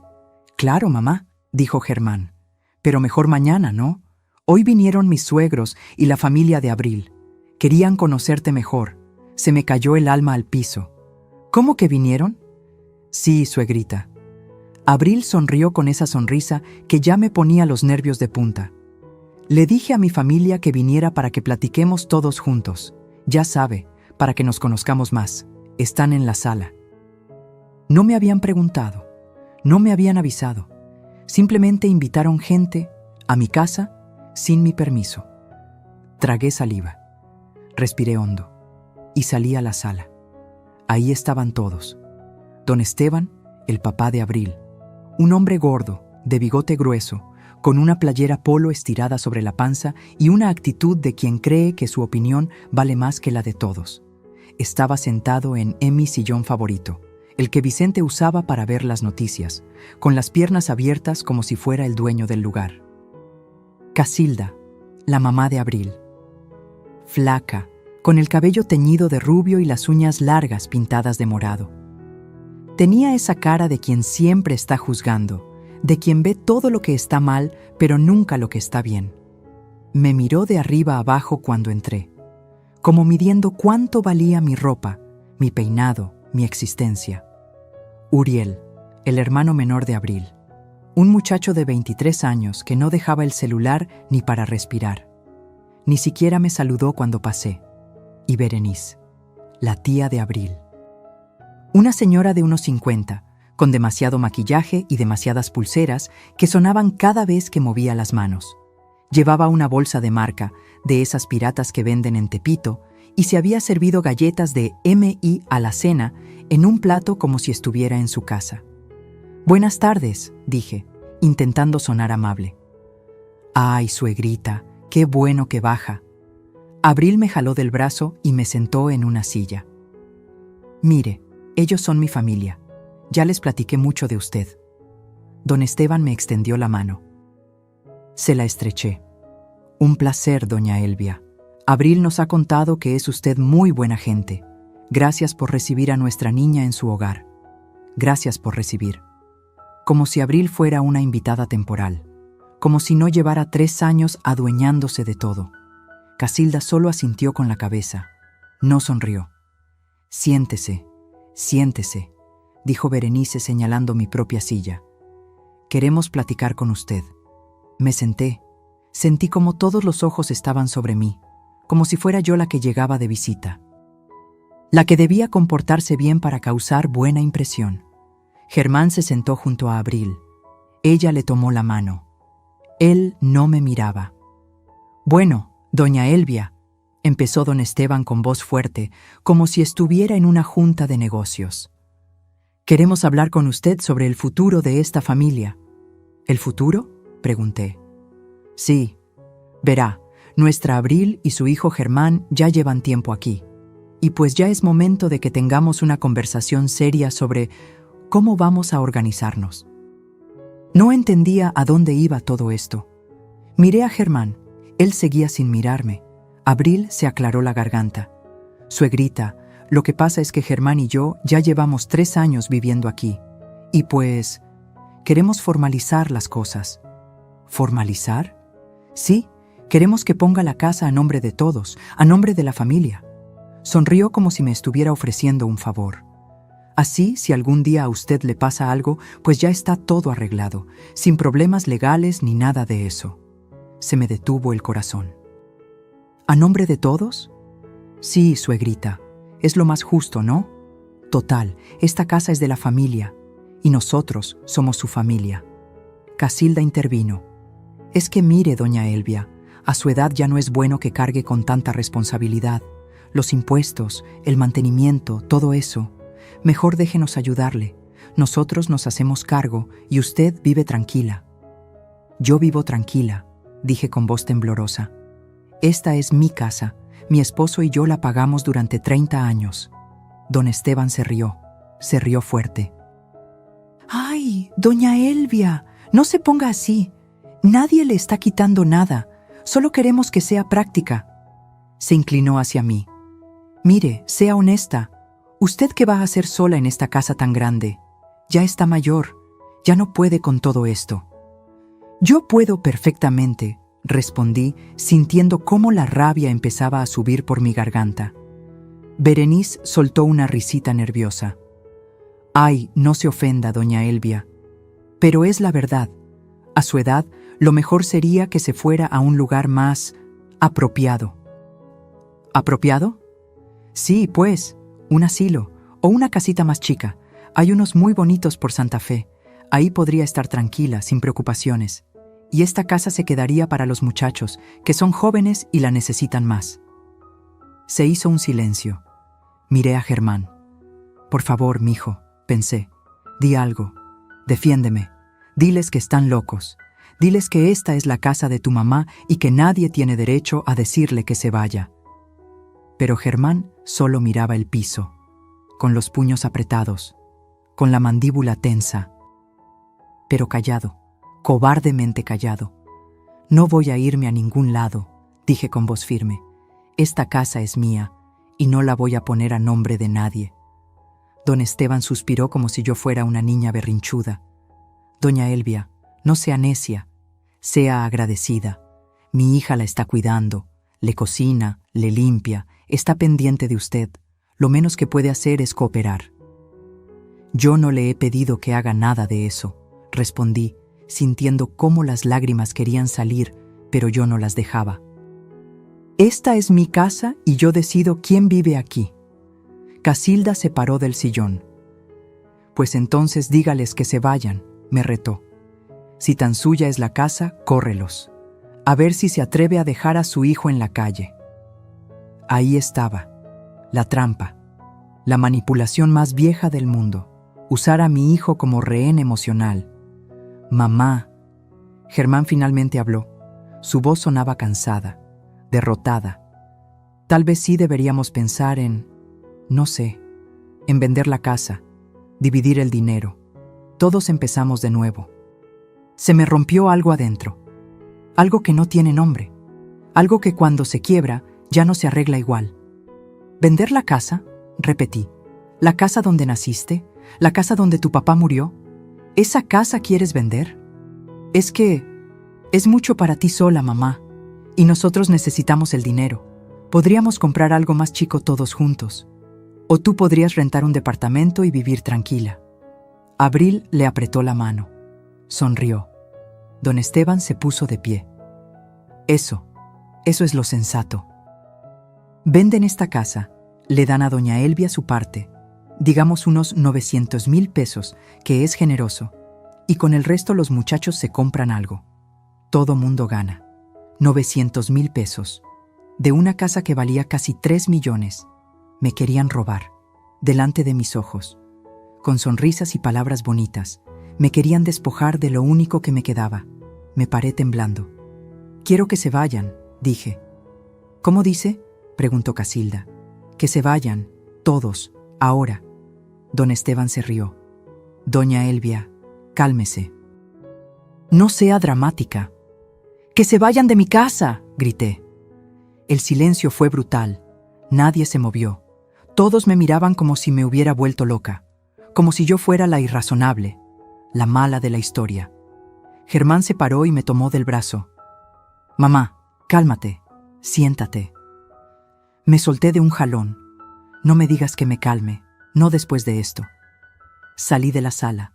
«Claro, mamá», dijo Germán, «pero mejor mañana, ¿no? Hoy vinieron mis suegros y la familia de Abril. Querían conocerte mejor. Se me cayó el alma al piso». «¿Cómo que vinieron?» «Sí, suegrita». Abril sonrió con esa sonrisa que ya me ponía los nervios de punta. Le dije a mi familia que viniera para que platiquemos todos juntos. Ya sabe, para que nos conozcamos más. Están en la sala. No me habían preguntado, no me habían avisado. Simplemente invitaron gente a mi casa sin mi permiso. Tragué saliva, respiré hondo y salí a la sala. Ahí estaban todos. Don Esteban, el papá de Abril, un hombre gordo, de bigote grueso, con una playera polo estirada sobre la panza y una actitud de quien cree que su opinión vale más que la de todos. Estaba sentado en mi sillón favorito, el que Vicente usaba para ver las noticias, con las piernas abiertas como si fuera el dueño del lugar. Casilda, la mamá de Abril. Flaca, con el cabello teñido de rubio y las uñas largas pintadas de morado. Tenía esa cara de quien siempre está juzgando, de quien ve todo lo que está mal, pero nunca lo que está bien. Me miró de arriba a abajo cuando entré, como midiendo cuánto valía mi ropa, mi peinado, mi existencia. Uriel, el hermano menor de Abril, un muchacho de 23 años que no dejaba el celular ni para respirar. Ni siquiera me saludó cuando pasé. Y Berenice, la tía de Abril. Una señora de unos 50, con demasiado maquillaje y demasiadas pulseras que sonaban cada vez que movía las manos. Llevaba una bolsa de marca, de esas piratas que venden en Tepito, y se había servido galletas de M.I. a la cena en un plato como si estuviera en su casa. «Buenas tardes», dije, intentando sonar amable. «Ay, suegrita, qué bueno que baja». Abril me jaló del brazo y me sentó en una silla. «Mire, ellos son mi familia. Ya les platiqué mucho de usted». Don Esteban me extendió la mano. Se la estreché. «Un placer, doña Elvia. Abril nos ha contado que es usted muy buena gente. Gracias por recibir a nuestra niña en su hogar. Gracias por recibir». Como si Abril fuera una invitada temporal. Como si no llevara 3 años adueñándose de todo. Casilda solo asintió con la cabeza. No sonrió. «Siéntese, siéntese», dijo Berenice señalando mi propia silla. «Queremos platicar con usted». Me senté. Sentí como todos los ojos estaban sobre mí, como si fuera yo la que llegaba de visita. La que debía comportarse bien para causar buena impresión. Germán se sentó junto a Abril. Ella le tomó la mano. Él no me miraba. «Bueno, doña Elvia», empezó don Esteban con voz fuerte, como si estuviera en una junta de negocios. «Queremos hablar con usted sobre el futuro de esta familia». «¿El futuro?», pregunté. «Sí. Verá, nuestra Abril y su hijo Germán ya llevan tiempo aquí. Y pues ya es momento de que tengamos una conversación seria sobre cómo vamos a organizarnos». No entendía a dónde iba todo esto. Miré a Germán. Él seguía sin mirarme. Abril se aclaró la garganta. «Suegrita, lo que pasa es que Germán y yo ya llevamos 3 años viviendo aquí. Y pues, queremos formalizar las cosas». «¿Formalizar?» «Sí, queremos que ponga la casa a nombre de todos, a nombre de la familia». Sonrió como si me estuviera ofreciendo un favor. Así, si algún día a usted le pasa algo, pues ya está todo arreglado, sin problemas legales ni nada de eso. Se me detuvo el corazón. ¿A nombre de todos? Sí, suegrita. Es lo más justo, ¿no? Total, esta casa es de la familia, y nosotros somos su familia. Casilda intervino. Es que mire, doña Elvia, a su edad ya no es bueno que cargue con tanta responsabilidad. Los impuestos, el mantenimiento, todo eso. Mejor déjenos ayudarle. Nosotros nos hacemos cargo y usted vive tranquila. Yo vivo tranquila, dije con voz temblorosa. Esta es mi casa. Mi esposo y yo la pagamos durante 30 años. Don Esteban se rió fuerte. ¡Ay, doña Elvia! No se ponga así. Nadie le está quitando nada. Solo queremos que sea práctica. Se inclinó hacia mí. Mire, sea honesta. ¿Usted qué va a hacer sola en esta casa tan grande? Ya está mayor. Ya no puede con todo esto. Yo puedo perfectamente, respondí, sintiendo cómo la rabia empezaba a subir por mi garganta. Berenice soltó una risita nerviosa. Ay, no se ofenda, doña Elvia. Pero es la verdad. A su edad, lo mejor sería que se fuera a un lugar más apropiado. ¿Apropiado? Sí, pues, un asilo o una casita más chica. Hay unos muy bonitos por Santa Fe. Ahí podría estar tranquila, sin preocupaciones. Y esta casa se quedaría para los muchachos, que son jóvenes y la necesitan más. Se hizo un silencio. Miré a Germán. Por favor, mijo, pensé. Di algo. Defiéndeme. Diles que están locos. Diles que esta es la casa de tu mamá y que nadie tiene derecho a decirle que se vaya. Pero Germán solo miraba el piso, con los puños apretados, con la mandíbula tensa. Pero callado, cobardemente callado. No voy a irme a ningún lado, dije con voz firme. Esta casa es mía y no la voy a poner a nombre de nadie. Don Esteban suspiró como si yo fuera una niña berrinchuda. Doña Elvia, no sea necia, sea agradecida. Mi hija la está cuidando, le cocina, le limpia, está pendiente de usted. Lo menos que puede hacer es cooperar. Yo no le he pedido que haga nada de eso, respondí, sintiendo cómo las lágrimas querían salir, pero yo no las dejaba. Esta es mi casa y yo decido quién vive aquí. Casilda se paró del sillón. Pues entonces dígales que se vayan, me retó. Si tan suya es la casa, córrelos. A ver si se atreve a dejar a su hijo en la calle. Ahí estaba, la trampa, la manipulación más vieja del mundo, usar a mi hijo como rehén emocional. Mamá. Germán finalmente habló. Su voz sonaba cansada, derrotada. Tal vez sí deberíamos pensar en, no sé, en vender la casa, dividir el dinero. Todos empezamos de nuevo. Se me rompió algo adentro, algo que no tiene nombre, algo que cuando se quiebra ya no se arregla igual. ¿Vender la casa? Repetí. ¿La casa donde naciste? ¿La casa donde tu papá murió? ¿Esa casa quieres vender? Es que es mucho para ti sola, mamá, y nosotros necesitamos el dinero. Podríamos comprar algo más chico todos juntos. O tú podrías rentar un departamento y vivir tranquila. Abril le apretó la mano. Sonrió. Don Esteban se puso de pie. Eso es lo sensato. Venden esta casa, le dan a doña Elvia su parte, digamos unos 900,000 pesos, que es generoso, y con el resto los muchachos se compran algo. Todo mundo gana. 900,000 pesos. De una casa que valía casi 3 millones. Me querían robar, delante de mis ojos. Con sonrisas y palabras bonitas, me querían despojar de lo único que me quedaba. Me paré temblando. Quiero que se vayan, dije. ¿Cómo dice? Preguntó Casilda. Que se vayan, todos, ahora. Don Esteban se rió. Doña Elvia, cálmese. No sea dramática. ¡Que se vayan de mi casa!, grité. El silencio fue brutal. Nadie se movió. Todos me miraban como si me hubiera vuelto loca, como si yo fuera la irrazonable, la mala de la historia. Germán se paró y me tomó del brazo. Mamá, cálmate, siéntate. Me solté de un jalón. No me digas que me calme, no después de esto. Salí de la sala,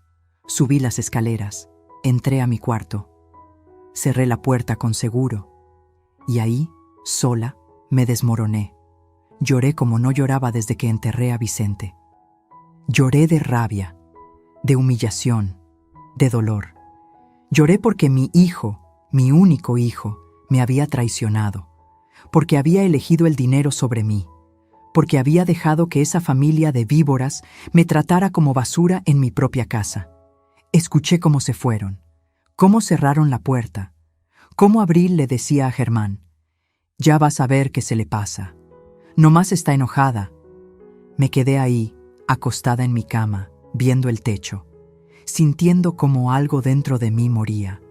subí las escaleras, entré a mi cuarto, cerré la puerta con seguro y ahí, sola, me desmoroné. Lloré como no lloraba desde que enterré a Vicente. Lloré de rabia, de humillación, de dolor. Lloré porque mi hijo, mi único hijo, me había traicionado, porque había elegido el dinero sobre mí, porque había dejado que esa familia de víboras me tratara como basura en mi propia casa. Escuché cómo se fueron, cómo cerraron la puerta, cómo Abril le decía a Germán: «Ya vas a ver qué se le pasa. Nomás está enojada». Me quedé ahí, acostada en mi cama, viendo el techo, sintiendo como algo dentro de mí moría.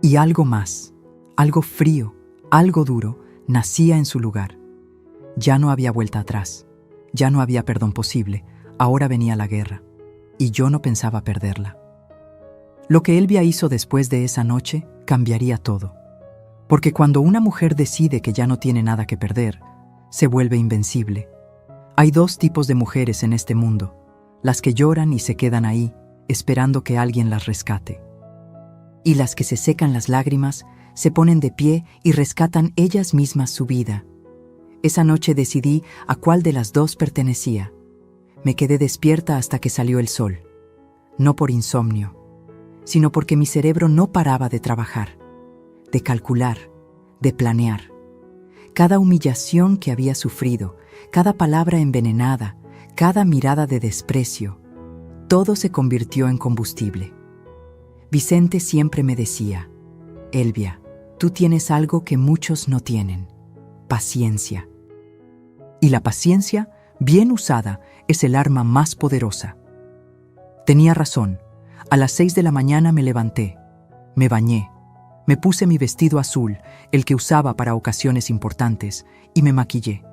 Y algo más, algo frío, algo duro, nacía en su lugar. Ya no había vuelta atrás, ya no había perdón posible, ahora venía la guerra, y yo no pensaba perderla. Lo que Elvia hizo después de esa noche cambiaría todo, porque cuando una mujer decide que ya no tiene nada que perder, se vuelve invencible. Hay dos tipos de mujeres en este mundo: las que lloran y se quedan ahí, esperando que alguien las rescate, y las que se secan las lágrimas, se ponen de pie y rescatan ellas mismas su vida. Esa noche decidí a cuál de las dos pertenecía. Me quedé despierta hasta que salió el sol, no por insomnio, sino porque mi cerebro no paraba de trabajar, de calcular, de planear. Cada humillación que había sufrido, cada palabra envenenada, cada mirada de desprecio, todo se convirtió en combustible. Vicente siempre me decía: «Elvia, tú tienes algo que muchos no tienen: paciencia». Y la paciencia, bien usada, es el arma más poderosa. Tenía razón. A las 6 de la mañana me levanté, me bañé, me puse mi vestido azul, el que usaba para ocasiones importantes, y me maquillé.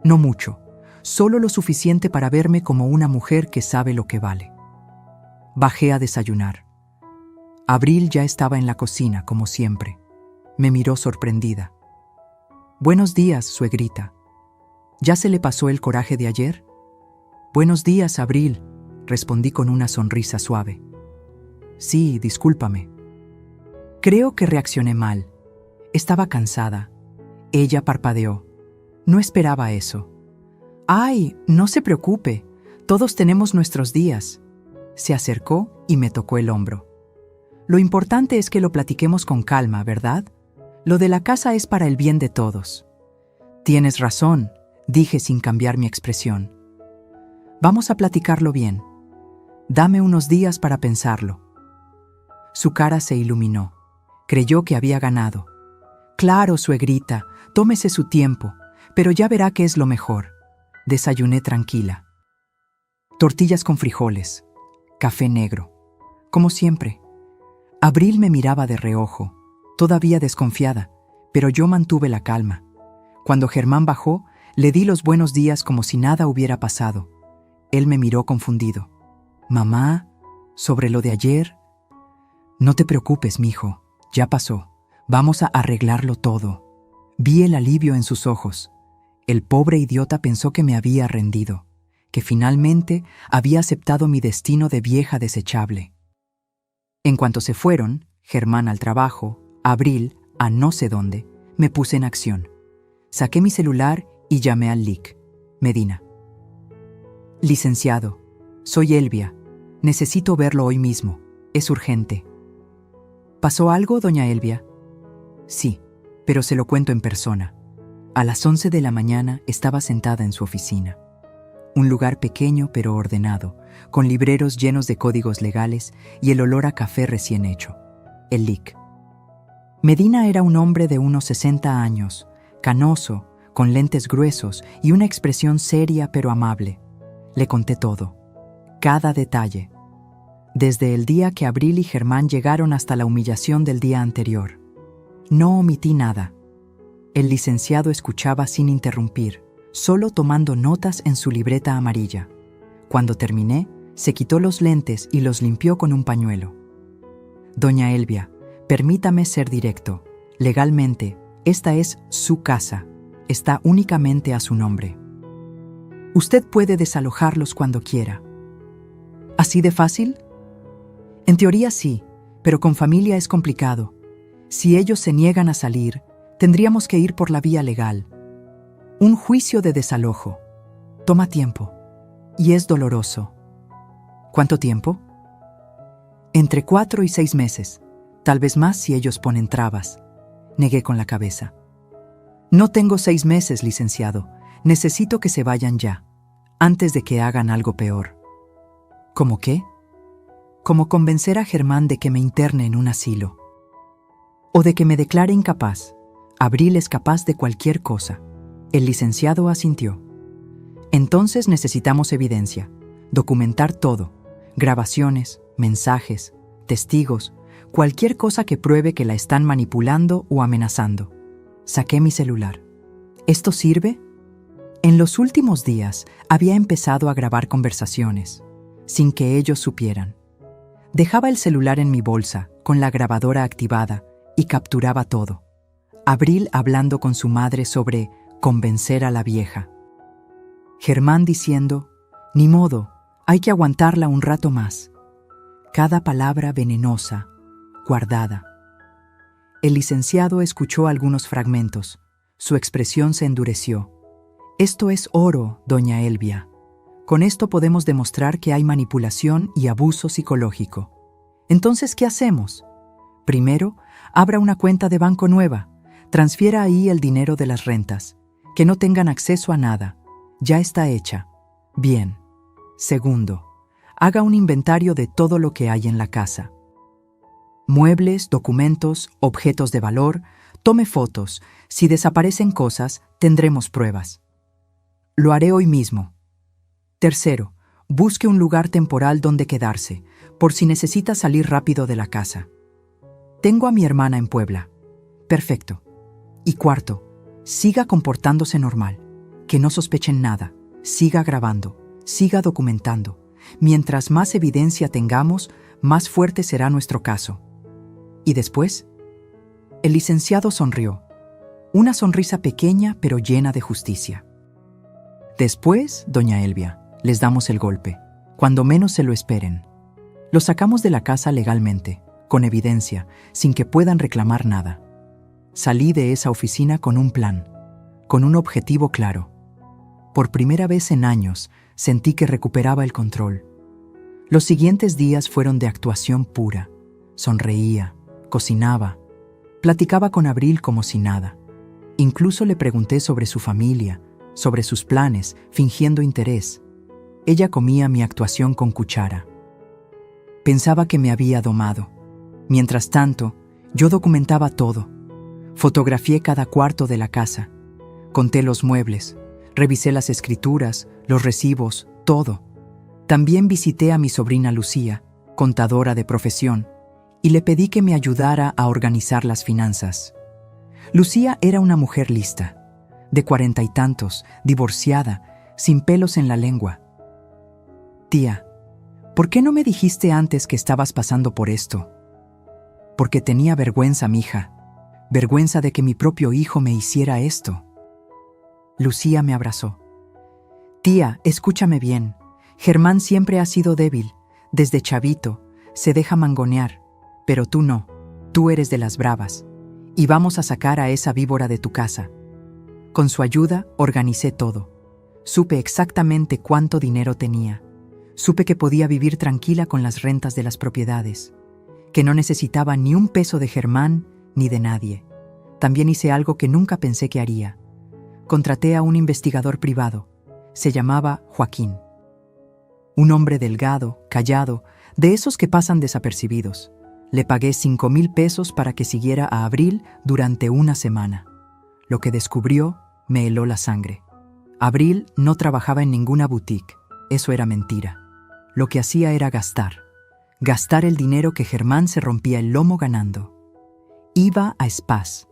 No mucho, solo lo suficiente para verme como una mujer que sabe lo que vale. Bajé a desayunar. Abril ya estaba en la cocina, como siempre. Me miró sorprendida. «Buenos días, suegrita. ¿Ya se le pasó el coraje de ayer?» «Buenos días, Abril», respondí con una sonrisa suave. «Sí, discúlpame». Creo que reaccioné mal. Estaba cansada. Ella parpadeó. No esperaba eso. «Ay, no se preocupe. Todos tenemos nuestros días». Se acercó y me tocó el hombro. «Lo importante es que lo platiquemos con calma, ¿verdad? Lo de la casa es para el bien de todos». «Tienes razón», dije sin cambiar mi expresión. «Vamos a platicarlo bien. Dame unos días para pensarlo». Su cara se iluminó. Creyó que había ganado. «Claro, suegrita, tómese su tiempo, pero ya verá que es lo mejor». Desayuné tranquila. Tortillas con frijoles, café negro, como siempre. Abril me miraba de reojo, todavía desconfiada, pero yo mantuve la calma. Cuando Germán bajó, le di los buenos días como si nada hubiera pasado. Él me miró confundido. «Mamá, ¿sobre lo de ayer?» «No te preocupes, mijo, ya pasó. Vamos a arreglarlo todo». Vi el alivio en sus ojos. El pobre idiota pensó que me había rendido, que finalmente había aceptado mi destino de vieja desechable. En cuanto se fueron, Germán al trabajo, Abril a no sé dónde, me puse en acción. Saqué mi celular y llamé al LIC. Medina. «Licenciado, soy Elvia. Necesito verlo hoy mismo. Es urgente». «¿Pasó algo, doña Elvia?» «Sí, pero se lo cuento en persona». A las 11 de la mañana estaba sentada en su oficina. Un lugar pequeño pero ordenado, con libreros llenos de códigos legales y el olor a café recién hecho. El LIC. Medina era un hombre de unos 60 años, canoso, con lentes gruesos y una expresión seria pero amable. Le conté todo, cada detalle, desde el día que Abril y Germán llegaron hasta la humillación del día anterior. No omití nada. El licenciado escuchaba sin interrumpir, solo tomando notas en su libreta amarilla. Cuando terminé, se quitó los lentes y los limpió con un pañuelo. «Doña Elvia, permítame ser directo. Legalmente, esta es su casa. Está únicamente a su nombre. Usted puede desalojarlos cuando quiera». ¿Así de fácil? En teoría sí, pero con familia es complicado. Si ellos se niegan a salir, tendríamos que ir por la vía legal. Un juicio de desalojo. Toma tiempo. Y es doloroso. ¿Cuánto tiempo? Entre 4 y 6 meses. Tal vez más si ellos ponen trabas. Negué con la cabeza. No tengo 6 meses, licenciado. Necesito que se vayan ya, antes de que hagan algo peor. ¿Cómo qué? Como convencer a Germán de que me interne en un asilo. O de que me declare incapaz. Abril es capaz de cualquier cosa. El licenciado asintió. Entonces necesitamos evidencia. Documentar todo. Grabaciones, mensajes, testigos, cualquier cosa que pruebe que la están manipulando o amenazando. Saqué mi celular. ¿Esto sirve? En los últimos días había empezado a grabar conversaciones, sin que ellos supieran. Dejaba el celular en mi bolsa, con la grabadora activada, y capturaba todo. Abril hablando con su madre sobre convencer a la vieja. Germán diciendo, ni modo, hay que aguantarla un rato más. Cada palabra venenosa, guardada. El licenciado escuchó algunos fragmentos. Su expresión se endureció. Esto es oro, doña Elvia. Con esto podemos demostrar que hay manipulación y abuso psicológico. Entonces, ¿qué hacemos? Primero, abra una cuenta de banco nueva. Transfiera ahí el dinero de las rentas. Que no tengan acceso a nada. Ya está hecha. Bien. Segundo, haga un inventario de todo lo que hay en la casa. Muebles, documentos, objetos de valor, tome fotos. Si desaparecen cosas, tendremos pruebas. Lo haré hoy mismo. Tercero, busque un lugar temporal donde quedarse, por si necesita salir rápido de la casa. Tengo a mi hermana en Puebla. Perfecto. Y cuarto, siga comportándose normal, que no sospechen nada, siga grabando, siga documentando. Mientras más evidencia tengamos, más fuerte será nuestro caso. ¿Y después? El licenciado sonrió. Una sonrisa pequeña pero llena de justicia. Después, doña Elvia, les damos el golpe, cuando menos se lo esperen. Los sacamos de la casa legalmente, con evidencia, sin que puedan reclamar nada. Salí de esa oficina con un plan, con un objetivo claro. Por primera vez en años, sentí que recuperaba el control. Los siguientes días fueron de actuación pura. Sonreía, cocinaba, platicaba con Abril como si nada. Incluso le pregunté sobre su familia, sobre sus planes, fingiendo interés. Ella comía mi actuación con cuchara. Pensaba que me había domado. Mientras tanto, yo documentaba todo. Fotografié cada cuarto de la casa. Conté los muebles. Revisé las escrituras, los recibos, todo. También visité a mi sobrina Lucía, contadora de profesión, y le pedí que me ayudara a organizar las finanzas. Lucía era una mujer lista, de 40 y tantos, divorciada, sin pelos en la lengua. Tía, ¿por qué no me dijiste antes que estabas pasando por esto? Porque tenía vergüenza, mija, vergüenza de que mi propio hijo me hiciera esto. Lucía me abrazó. Tía, escúchame bien. Germán siempre ha sido débil. Desde chavito, se deja mangonear. Pero tú no. Tú eres de las bravas. Y vamos a sacar a esa víbora de tu casa. Con su ayuda, organicé todo. Supe exactamente cuánto dinero tenía. Supe que podía vivir tranquila con las rentas de las propiedades. Que no necesitaba ni un peso de Germán ni de nadie. También hice algo que nunca pensé que haría. Contraté a un investigador privado. Se llamaba Joaquín. Un hombre delgado, callado, de esos que pasan desapercibidos. Le pagué 5,000 pesos para que siguiera a Abril durante una semana. Lo que descubrió me heló la sangre. Abril no trabajaba en ninguna boutique. Eso era mentira. Lo que hacía era gastar. Gastar el dinero que Germán se rompía el lomo ganando. Iba a spas,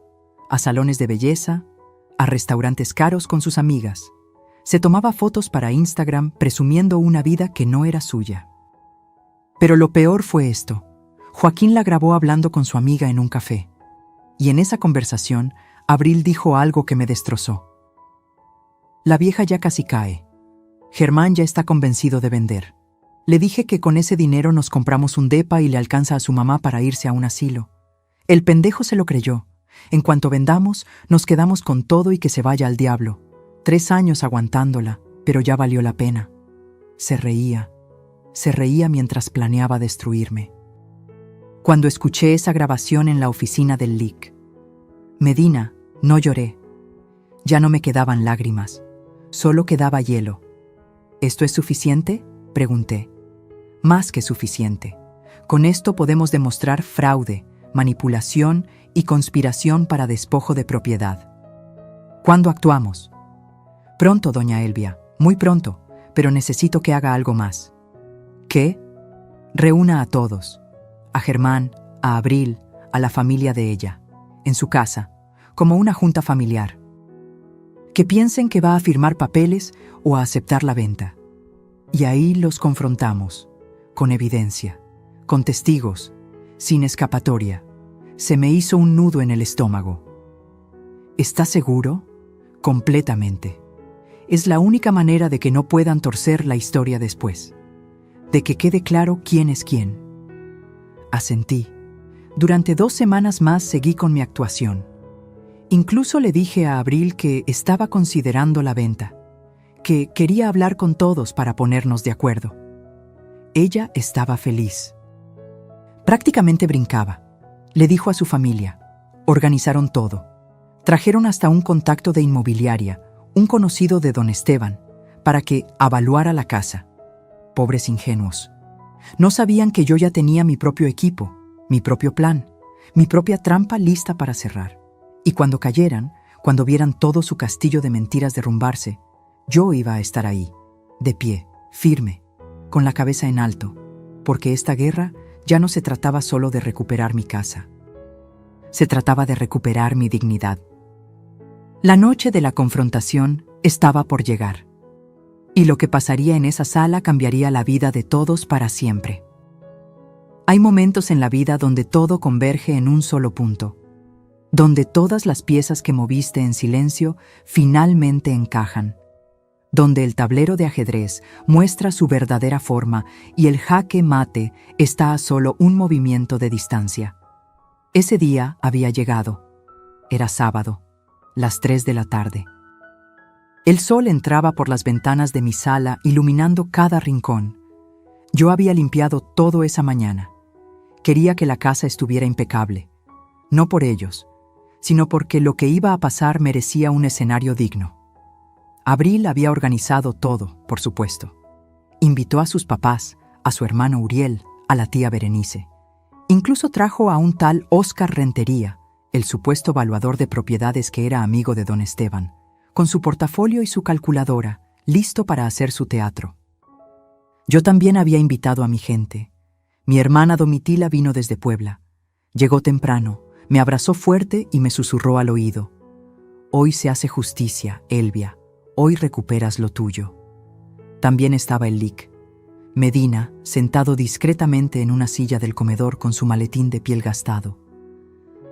a salones de belleza, a restaurantes caros con sus amigas. Se tomaba fotos para Instagram presumiendo una vida que no era suya. Pero lo peor fue esto. Joaquín la grabó hablando con su amiga en un café. Y en esa conversación, Abril dijo algo que me destrozó. La vieja ya casi cae. Germán ya está convencido de vender. Le dije que con ese dinero nos compramos un depa y le alcanza a su mamá para irse a un asilo. El pendejo se lo creyó. En cuanto vendamos, nos quedamos con todo y que se vaya al diablo. 3 años aguantándola, pero ya valió la pena. Se reía mientras planeaba destruirme. Cuando escuché esa grabación en la oficina del LIC, Medina, no lloré. Ya no me quedaban lágrimas, solo quedaba hielo. ¿Esto es suficiente?, pregunté. Más que suficiente. Con esto podemos demostrar fraude, manipulación y conspiración para despojo de propiedad. ¿Cuándo actuamos? Pronto, doña Elvia, muy pronto, pero necesito que haga algo más. ¿Qué? Reúna a todos. A Germán, a Abril, a la familia de ella, en su casa, como una junta familiar. Que piensen que va a firmar papeles o a aceptar la venta. Y ahí los confrontamos, con evidencia, con testigos, sin escapatoria. Se me hizo un nudo en el estómago. ¿Está seguro? Completamente. Es la única manera de que no puedan torcer la historia después. De que quede claro quién es quién. Asentí. Durante 2 semanas más seguí con mi actuación. Incluso le dije a Abril que estaba considerando la venta, que quería hablar con todos para ponernos de acuerdo. Ella estaba feliz. Prácticamente brincaba. Le dijo a su familia. Organizaron todo. Trajeron hasta un contacto de inmobiliaria, un conocido de don Esteban, para que avaluara la casa. Pobres ingenuos. No sabían que yo ya tenía mi propio equipo, mi propio plan, mi propia trampa lista para cerrar. Y cuando cayeran, cuando vieran todo su castillo de mentiras derrumbarse, yo iba a estar ahí, de pie, firme, con la cabeza en alto, porque esta guerra ya no se trataba solo de recuperar mi casa. Se trataba de recuperar mi dignidad. La noche de la confrontación estaba por llegar. Y lo que pasaría en esa sala cambiaría la vida de todos para siempre. Hay momentos en la vida donde todo converge en un solo punto, donde todas las piezas que moviste en silencio finalmente encajan, donde el tablero de ajedrez muestra su verdadera forma y el jaque mate está a solo un movimiento de distancia. Ese día había llegado. Era sábado, las 3 de la tarde. El sol entraba por las ventanas de mi sala iluminando cada rincón. Yo había limpiado todo esa mañana. Quería que la casa estuviera impecable, no por ellos, sino porque lo que iba a pasar merecía un escenario digno. Abril había organizado todo, por supuesto. Invitó a sus papás, a su hermano Uriel, a la tía Berenice. Incluso trajo a un tal Óscar Rentería, el supuesto valuador de propiedades que era amigo de don Esteban, con su portafolio y su calculadora, listo para hacer su teatro. Yo también había invitado a mi gente. Mi hermana Domitila vino desde Puebla. Llegó temprano, me abrazó fuerte y me susurró al oído. Hoy se hace justicia, Elvia. Hoy recuperas lo tuyo. También estaba el LIC. Medina, sentado discretamente en una silla del comedor con su maletín de piel gastado.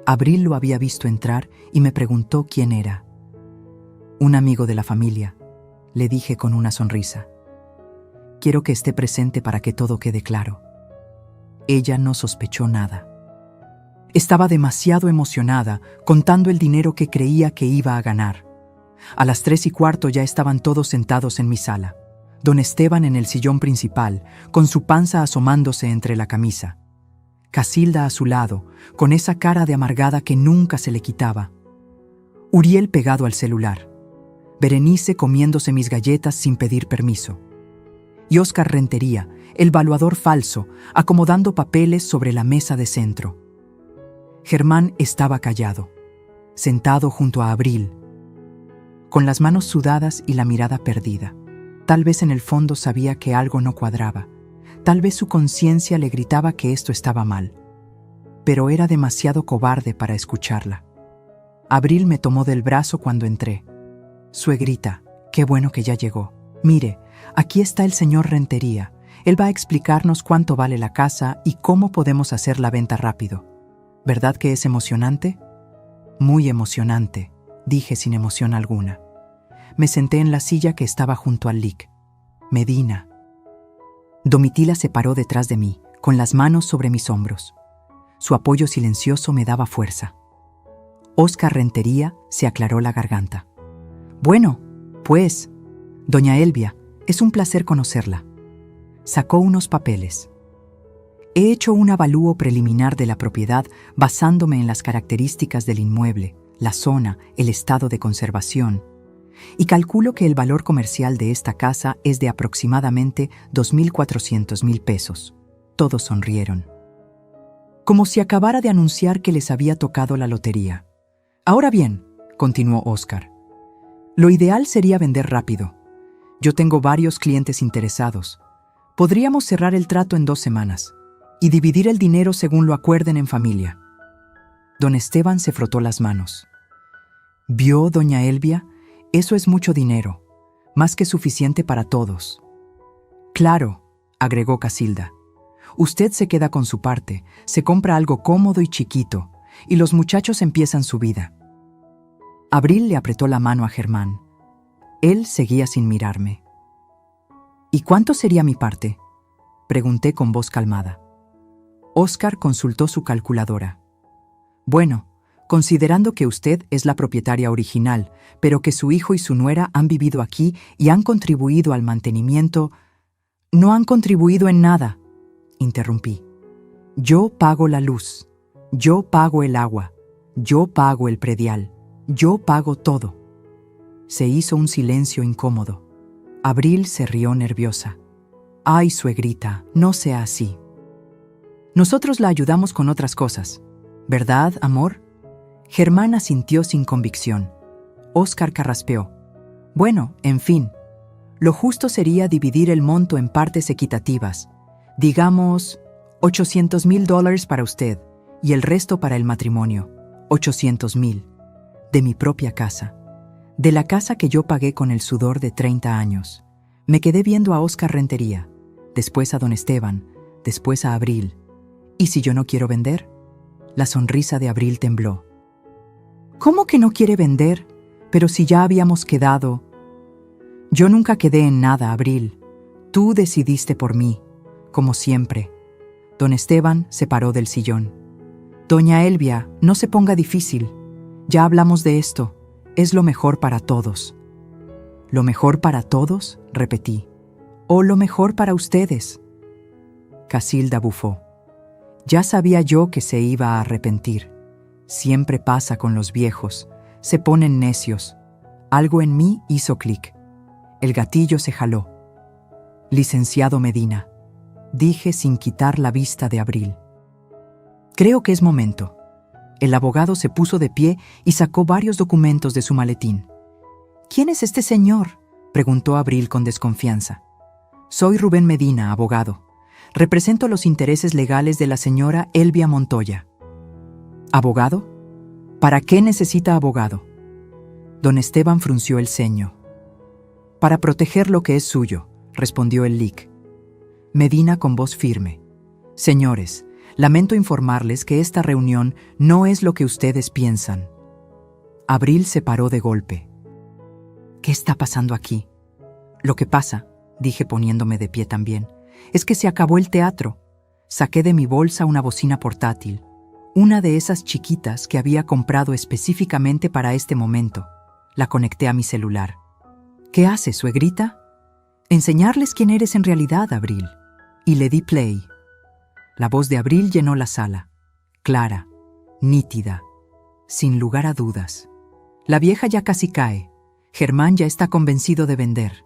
Abril lo había visto entrar y me preguntó quién era. Un amigo de la familia, le dije con una sonrisa. Quiero que esté presente para que todo quede claro. Ella no sospechó nada. Estaba demasiado emocionada contando el dinero que creía que iba a ganar. A las 3:15 ya estaban todos sentados en mi sala. Don Esteban en el sillón principal, con su panza asomándose entre la camisa. Casilda a su lado, con esa cara de amargada que nunca se le quitaba. Uriel pegado al celular. Berenice comiéndose mis galletas sin pedir permiso. Y Óscar Rentería, el valuador falso, acomodando papeles sobre la mesa de centro. Germán estaba callado, sentado junto a Abril, con las manos sudadas y la mirada perdida. Tal vez en el fondo sabía que algo no cuadraba. Tal vez su conciencia le gritaba que esto estaba mal. Pero era demasiado cobarde para escucharla. Abril me tomó del brazo cuando entré. Suegrita, qué bueno que ya llegó. Mire, aquí está el señor Rentería. Él va a explicarnos cuánto vale la casa y cómo podemos hacer la venta rápido. ¿Verdad que es emocionante? Muy emocionante, dije sin emoción alguna. Me senté en la silla que estaba junto al LIC. Medina. Domitila se paró detrás de mí, con las manos sobre mis hombros. Su apoyo silencioso me daba fuerza. Óscar Rentería se aclaró la garganta. Bueno, pues, doña Elvia, es un placer conocerla. Sacó unos papeles. He hecho un avalúo preliminar de la propiedad basándome en las características del inmueble, la zona, el estado de conservación, y calculo que el valor comercial de esta casa es de aproximadamente 2.400.000 pesos. Todos sonrieron. Como si acabara de anunciar que les había tocado la lotería. Ahora bien, continuó Óscar, lo ideal sería vender rápido. Yo tengo varios clientes interesados. Podríamos cerrar el trato en 2 semanas y dividir el dinero según lo acuerden en familia. Don Esteban se frotó las manos. ¿Vio, doña Elvia? Eso es mucho dinero, más que suficiente para todos. Claro, agregó Casilda. Usted se queda con su parte, se compra algo cómodo y chiquito, y los muchachos empiezan su vida. Abril le apretó la mano a Germán. Él seguía sin mirarme. ¿Y cuánto sería mi parte?, pregunté con voz calmada. Óscar consultó su calculadora. Bueno, considerando que usted es la propietaria original, pero que su hijo y su nuera han vivido aquí y han contribuido al mantenimiento... No han contribuido en nada, interrumpí. Yo pago la luz, yo pago el agua, yo pago el predial, yo pago todo. Se hizo un silencio incómodo. Abril se rió nerviosa. Ay, suegrita, no sea así. Nosotros la ayudamos con otras cosas, ¿verdad, amor? Germán asintió sin convicción. Óscar carraspeó. Bueno, en fin, lo justo sería dividir el monto en partes equitativas. Digamos, $800.000 para usted y el resto para el matrimonio. 800.000. De mi propia casa. De la casa que yo pagué con el sudor de 30 años. Me quedé viendo a Óscar Rentería, después a don Esteban, después a Abril. ¿Y si yo no quiero vender? La sonrisa de Abril tembló. ¿Cómo que no quiere vender? Pero si ya habíamos quedado... Yo nunca quedé en nada, Abril. Tú decidiste por mí, como siempre. Don Esteban se paró del sillón. Doña Elvia, no se ponga difícil. Ya hablamos de esto. Es lo mejor para todos. ¿Lo mejor para todos?, repetí. ¿O lo mejor para ustedes? Casilda bufó. Ya sabía yo que se iba a arrepentir. Siempre pasa con los viejos. Se ponen necios. Algo en mí hizo clic. El gatillo se jaló. Licenciado Medina, dije sin quitar la vista de Abril. Creo que es momento. El abogado se puso de pie y sacó varios documentos de su maletín. ¿Quién es este señor?, preguntó Abril con desconfianza. Soy Rubén Medina, abogado. Represento los intereses legales de la señora Elvia Montoya. ¿Abogado? ¿Para qué necesita abogado? Don Esteban frunció el ceño. Para proteger lo que es suyo, respondió el lic. Medina con voz firme. Señores, lamento informarles que esta reunión no es lo que ustedes piensan. Abril se paró de golpe. ¿Qué está pasando aquí? Lo que pasa, dije poniéndome de pie también, es que se acabó el teatro. Saqué de mi bolsa una bocina portátil, una de esas chiquitas que había comprado específicamente para este momento. La conecté a mi celular. ¿Qué haces, suegrita? Enseñarles quién eres en realidad, Abril. Y le di play. La voz de Abril llenó la sala. Clara, nítida, sin lugar a dudas. La vieja ya casi cae. Germán ya está convencido de vender.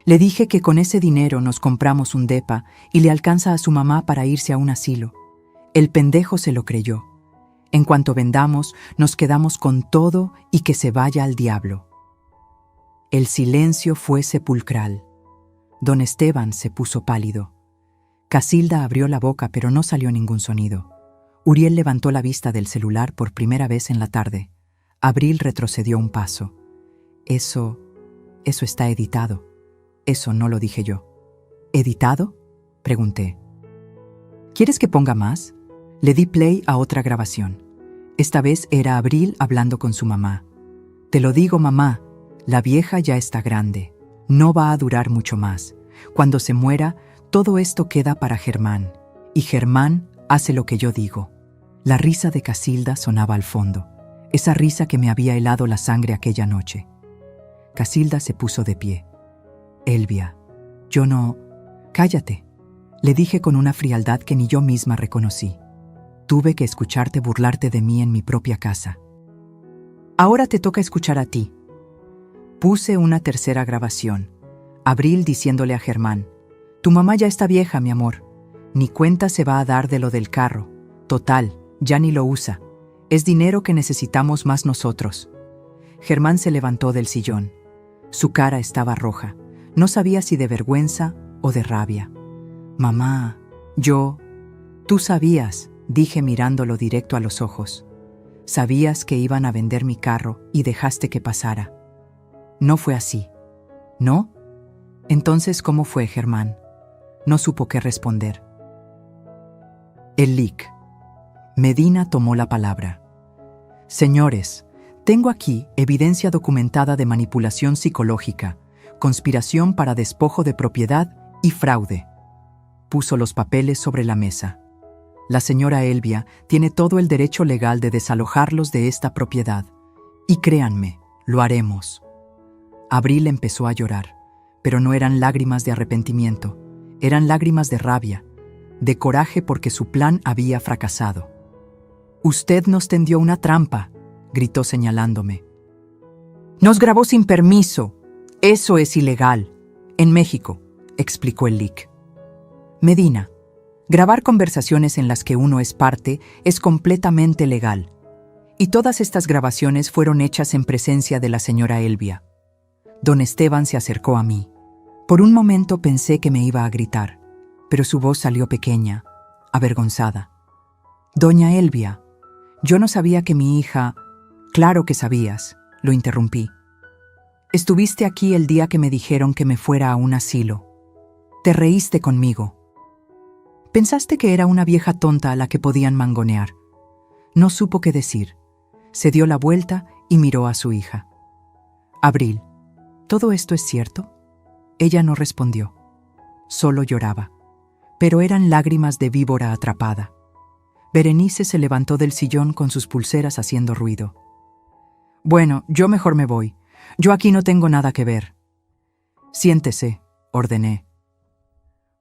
Le dije que con ese dinero nos compramos un depa y le alcanza a su mamá para irse a un asilo. El pendejo se lo creyó. En cuanto vendamos, nos quedamos con todo y que se vaya al diablo. El silencio fue sepulcral. Don Esteban se puso pálido. Casilda abrió la boca, pero no salió ningún sonido. Uriel levantó la vista del celular por primera vez en la tarde. Abril retrocedió un paso. Eso está editado. Eso no lo dije yo. ¿Editado?, pregunté. ¿Quieres que ponga más? Le di play a otra grabación. Esta vez era Abril hablando con su mamá. Te lo digo, mamá, la vieja ya está grande. No va a durar mucho más. Cuando se muera, Todo esto queda para Germán, y Germán hace lo que yo digo. La risa de Casilda sonaba al fondo, esa risa que me había helado la sangre aquella noche. Casilda se puso de pie. Elvia, yo no... Cállate, le dije con una frialdad que ni yo misma reconocí. Tuve que escucharte burlarte de mí en mi propia casa. Ahora te toca escuchar a ti. Puse una tercera grabación. Abril diciéndole a Germán: tu mamá ya está vieja, mi amor. Ni cuenta se va a dar de lo del carro. Total, ya ni lo usa. Es dinero que necesitamos más nosotros. Germán se levantó del sillón. Su cara estaba roja. No sabía si de vergüenza o de rabia. Mamá, tú sabías, dije mirándolo directo a los ojos. Sabías que iban a vender mi carro y dejaste que pasara. No fue así. ¿No? Entonces, ¿cómo fue, Germán? No supo qué responder. El lic. Medina tomó la palabra. Señores, tengo aquí evidencia documentada de manipulación psicológica, conspiración para despojo de propiedad y fraude. Puso los papeles sobre la mesa. La señora Elvia tiene todo el derecho legal de desalojarlos de esta propiedad. Y créanme, lo haremos. Abril empezó a llorar, pero no eran lágrimas de arrepentimiento, eran lágrimas de rabia, de coraje porque su plan había fracasado. «Usted nos tendió una trampa», gritó señalándome. «Nos grabó sin permiso. Eso es ilegal. En México», explicó el lic. Medina, grabar conversaciones en las que uno es parte es completamente legal. Y todas estas grabaciones fueron hechas en presencia de la señora Elvia. Don Esteban se acercó a mí. Por un momento pensé que me iba a gritar, pero su voz salió pequeña, avergonzada. «Doña Elvia, yo no sabía que mi hija...» «Claro que sabías», lo interrumpí. «Estuviste aquí el día que me dijeron que me fuera a un asilo. Te reíste conmigo. Pensaste que era una vieja tonta a la que podían mangonear». No supo qué decir. Se dio la vuelta y miró a su hija. «Abril, ¿todo esto es cierto?» Ella no respondió. Solo lloraba. Pero eran lágrimas de víbora atrapada. Berenice se levantó del sillón con sus pulseras haciendo ruido. «Bueno, yo mejor me voy. Yo aquí no tengo nada que ver». «Siéntese», ordené.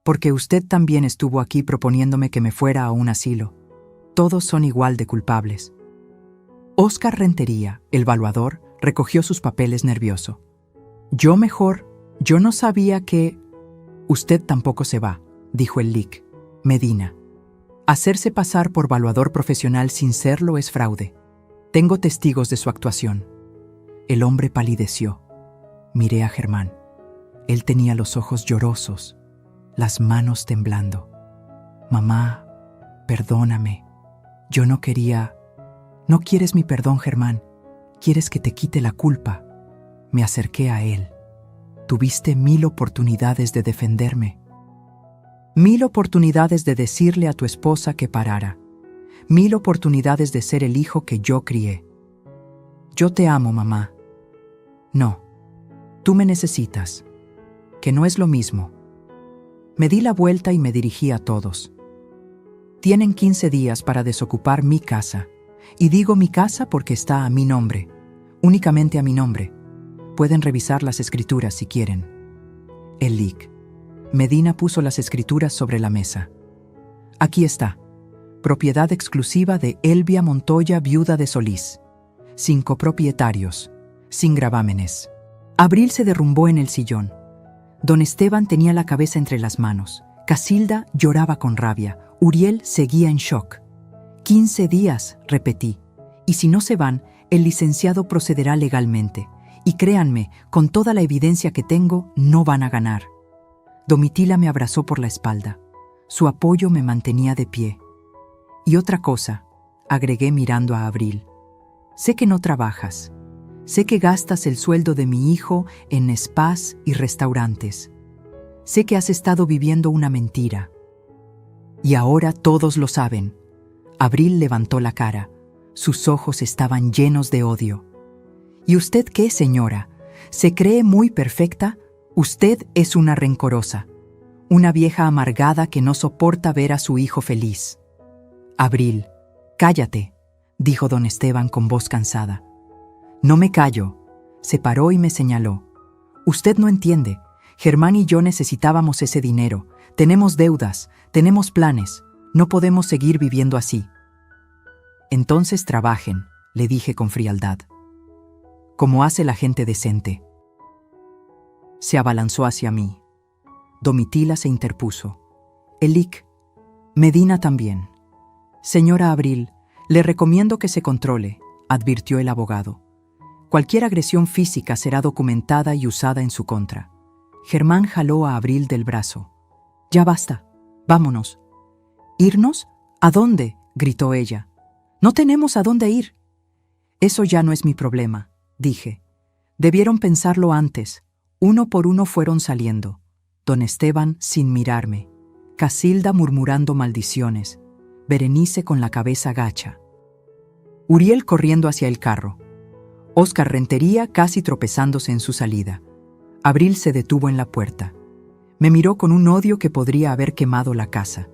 «Porque usted también estuvo aquí proponiéndome que me fuera a un asilo. Todos son igual de culpables». Óscar Rentería, el valuador, recogió sus papeles nervioso. «Yo no sabía que...» «Usted tampoco se va», dijo el lic. «Medina. Hacerse pasar por valuador profesional sin serlo es fraude. Tengo testigos de su actuación». El hombre palideció. Miré a Germán. Él tenía los ojos llorosos, las manos temblando. «Mamá, perdóname. Yo no quería...» «No quieres mi perdón, Germán. Quieres que te quite la culpa». Me acerqué a él. «Tuviste 1000 oportunidades de defenderme. 1000 oportunidades de decirle a tu esposa que parara. 1000 oportunidades de ser el hijo que yo crié. Yo te amo, mamá. No, tú me necesitas, que no es lo mismo». Me di la vuelta y me dirigí a todos. «Tienen 15 días para desocupar mi casa. Y digo mi casa porque está a mi nombre, únicamente a mi nombre. Pueden revisar las escrituras si quieren». El lic. Medina puso las escrituras sobre la mesa. «Aquí está. Propiedad exclusiva de Elvia Montoya, viuda de Solís. 5 propietarios, sin gravámenes». Abril se derrumbó en el sillón. Don Esteban tenía la cabeza entre las manos. Casilda lloraba con rabia. Uriel seguía en shock. 15 días, repetí. Y si no se van, el licenciado procederá legalmente. Y créanme, con toda la evidencia que tengo, no van a ganar. Domitila me abrazó por la espalda. Su apoyo me mantenía de pie. «Y otra cosa», agregué mirando a Abril. «Sé que no trabajas. Sé que gastas el sueldo de mi hijo en spas y restaurantes. Sé que has estado viviendo una mentira. Y ahora todos lo saben». Abril levantó la cara. Sus ojos estaban llenos de odio. «¿Y usted qué, señora? ¿Se cree muy perfecta? Usted es una rencorosa. una vieja amargada que no soporta ver a su hijo feliz. Abril, cállate, dijo don Esteban con voz cansada. No me callo. Se paró y me señaló. Usted no entiende. Germán y yo necesitábamos ese dinero. Tenemos deudas, tenemos planes. No podemos seguir viviendo así. Entonces trabajen, le dije con frialdad. Como hace la gente decente. Se abalanzó hacia mí. Domitila se interpuso. Elic, Medina también. Señora Abril, le recomiendo que se controle, advirtió el abogado. Cualquier agresión física será documentada y usada en su contra. Germán jaló a Abril del brazo. Ya basta, vámonos. ¿Irnos? ¿A dónde?, gritó ella. No tenemos a dónde ir. Eso ya no es mi problema, dije. Debieron pensarlo antes. Uno por uno fueron saliendo. Don Esteban sin mirarme. Casilda murmurando maldiciones. Berenice con la cabeza gacha. Uriel corriendo hacia el carro. Óscar Rentería casi tropezándose en su salida. Abril se detuvo en la puerta. Me miró con un odio que podría haber quemado la casa.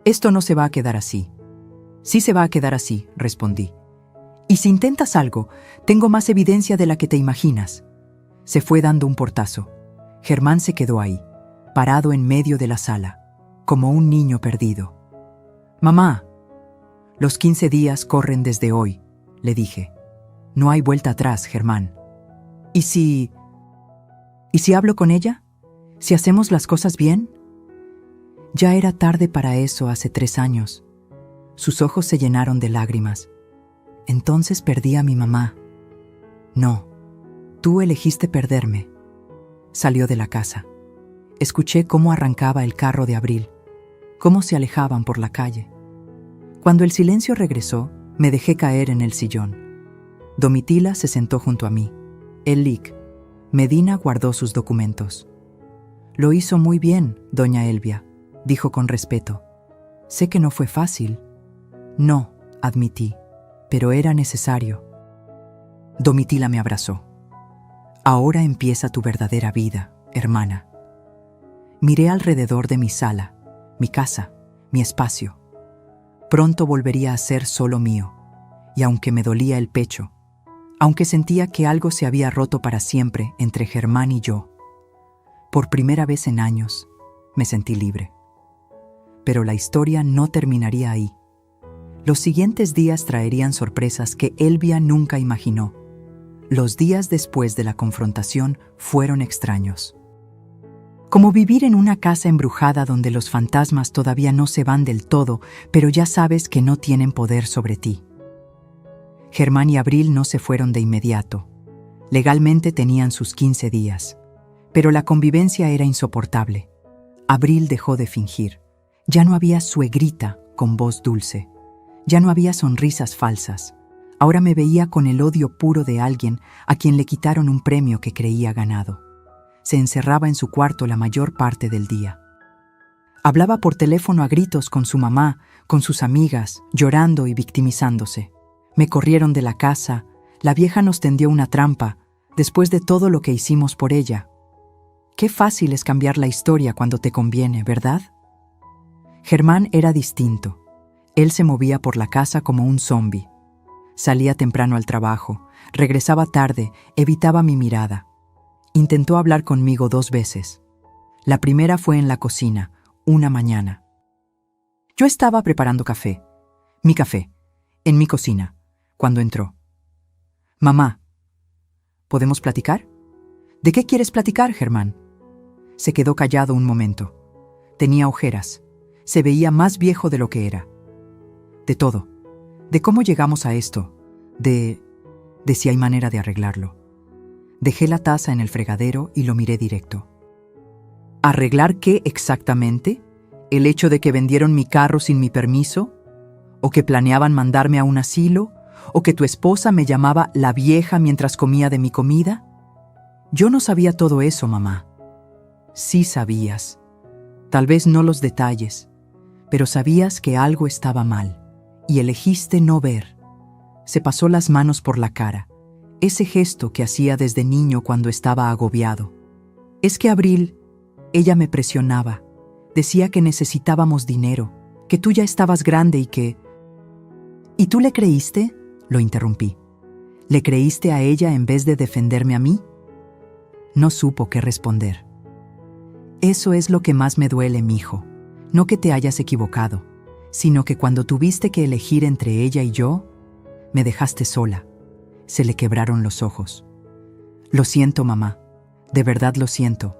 Esto no se va a quedar así. Sí se va a quedar así, respondí. Y si intentas algo, tengo más evidencia de la que te imaginas. Se fue dando un portazo. Germán se quedó ahí, parado en medio de la sala, como un niño perdido. Mamá, los 15 días corren desde hoy, le dije. No hay vuelta atrás, Germán. ¿Y si hablo con ella? ¿Si hacemos las cosas bien? Ya era tarde para eso hace 3 años. Sus ojos se llenaron de lágrimas. Entonces perdí a mi mamá. No, tú elegiste perderme. Salió de la casa. Escuché cómo arrancaba el carro de Abril, cómo se alejaban por la calle. Cuando el silencio regresó, me dejé caer en el sillón. Domitila se sentó junto a mí. Elic, Medina guardó sus documentos. Lo hizo muy bien, doña Elvia, dijo con respeto. Sé que no fue fácil. No, admití, pero era necesario. Domitila me abrazó. Ahora empieza tu verdadera vida, hermana. Miré alrededor de mi sala, mi casa, mi espacio. Pronto volvería a ser solo mío, y aunque me dolía el pecho, aunque sentía que algo se había roto para siempre entre Germán y yo, por primera vez en años me sentí libre. Pero la historia no terminaría ahí. Los siguientes días traerían sorpresas que Elvia nunca imaginó. Los días después de la confrontación fueron extraños. Como vivir en una casa embrujada donde los fantasmas todavía no se van del todo, pero ya sabes que no tienen poder sobre ti. Germán y Abril no se fueron de inmediato. Legalmente tenían sus 15 días. Pero la convivencia era insoportable. Abril dejó de fingir. Ya no había suegrita con voz dulce. Ya no había sonrisas falsas. Ahora me veía con el odio puro de alguien a quien le quitaron un premio que creía ganado. Se encerraba en su cuarto la mayor parte del día. Hablaba por teléfono a gritos con su mamá, con sus amigas, llorando y victimizándose. Me corrieron de la casa, la vieja nos tendió una trampa, después de todo lo que hicimos por ella. Qué fácil es cambiar la historia cuando te conviene, ¿verdad? Germán era distinto. Él se movía por la casa como un zombi. Salía temprano al trabajo, regresaba tarde, evitaba mi mirada. Intentó hablar conmigo 2 veces. La primera fue en la cocina, una mañana. Yo estaba preparando café, mi café, en mi cocina, cuando entró. Mamá, ¿podemos platicar? ¿De qué quieres platicar, Germán? Se quedó callado un momento. Tenía ojeras. Se veía más viejo de lo que era. De todo. De cómo llegamos a esto. De si hay manera de arreglarlo. Dejé la taza en el fregadero y lo miré directo. ¿Arreglar qué exactamente? ¿El hecho de que vendieron mi carro sin mi permiso? ¿O que planeaban mandarme a un asilo? ¿O que tu esposa me llamaba la vieja mientras comía de mi comida? Yo no sabía todo eso, mamá. Sí sabías. Tal vez no los detalles, pero sabías que algo estaba mal, y elegiste no ver. Se pasó las manos por la cara, ese gesto que hacía desde niño cuando estaba agobiado. Es que Abril, ella me presionaba, Decía que necesitábamos dinero, que tú ya estabas grande y que... ¿Y tú le creíste? Lo interrumpí. ¿Le creíste a ella en vez de defenderme a mí? No supo qué responder. Eso es lo que más me duele, mijo. No que te hayas equivocado, sino que cuando tuviste que elegir entre ella y yo, me dejaste sola. Se le quebraron los ojos. Lo siento, mamá. De verdad lo siento.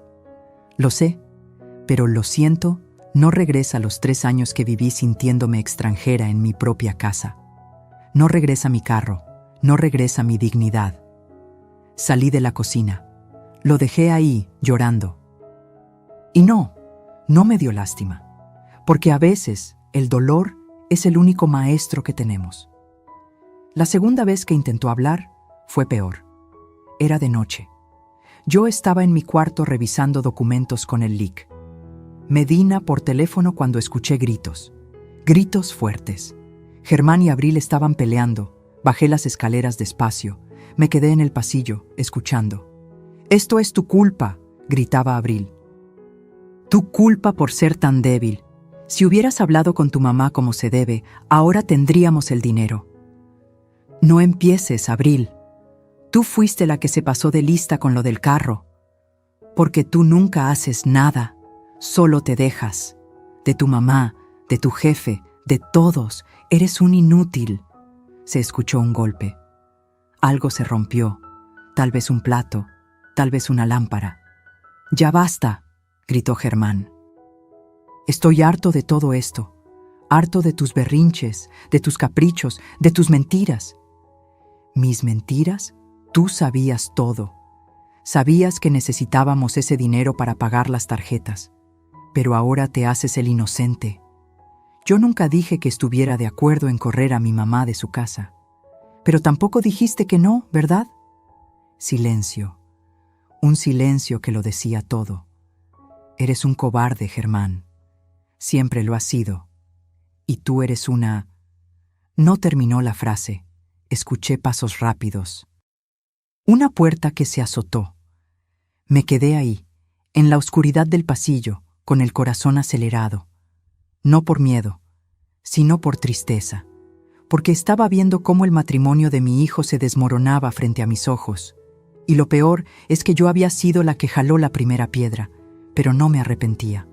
Lo sé, pero lo siento no regresa los 3 años que viví sintiéndome extranjera en mi propia casa. No regresa mi carro, no regresa mi dignidad. Salí de la cocina. Lo dejé ahí, llorando. Y no me dio lástima, porque a veces el dolor es el único maestro que tenemos. La segunda vez que intentó hablar fue peor. Era de noche. Yo estaba en mi cuarto revisando documentos con el LIC. Medina por teléfono cuando escuché gritos. Gritos fuertes. Germán y Abril estaban peleando. Bajé las escaleras despacio. Me quedé en el pasillo, escuchando. «Esto es tu culpa», gritaba Abril. «Tu culpa por ser tan débil. Si hubieras hablado con tu mamá como se debe, ahora tendríamos el dinero». «No empieces, Abril. Tú fuiste la que se pasó de lista con lo del carro. Porque tú nunca haces nada, solo te dejas. De tu mamá, de tu jefe, de todos, eres un inútil». Se escuchó un golpe. Algo se rompió, tal vez un plato, tal vez una lámpara. «Ya basta», gritó Germán. «Estoy harto de todo esto, harto de tus berrinches, de tus caprichos, de tus mentiras». «¿Mis mentiras? Tú sabías todo. Sabías que necesitábamos ese dinero para pagar las tarjetas, pero ahora te haces el inocente. Yo nunca dije que estuviera de acuerdo en correr a mi mamá de su casa. Pero tampoco dijiste que no, ¿verdad?» Silencio. Un silencio que lo decía todo. «Eres un cobarde, Germán. Siempre lo has sido. Y tú eres una...» No terminó la frase. Escuché pasos rápidos. Una puerta que se azotó. Me quedé ahí, en la oscuridad del pasillo, con el corazón acelerado. No por miedo, sino por tristeza, porque estaba viendo cómo el matrimonio de mi hijo se desmoronaba frente a mis ojos. Y lo peor es que yo había sido la que jaló la primera piedra, pero no me arrepentía.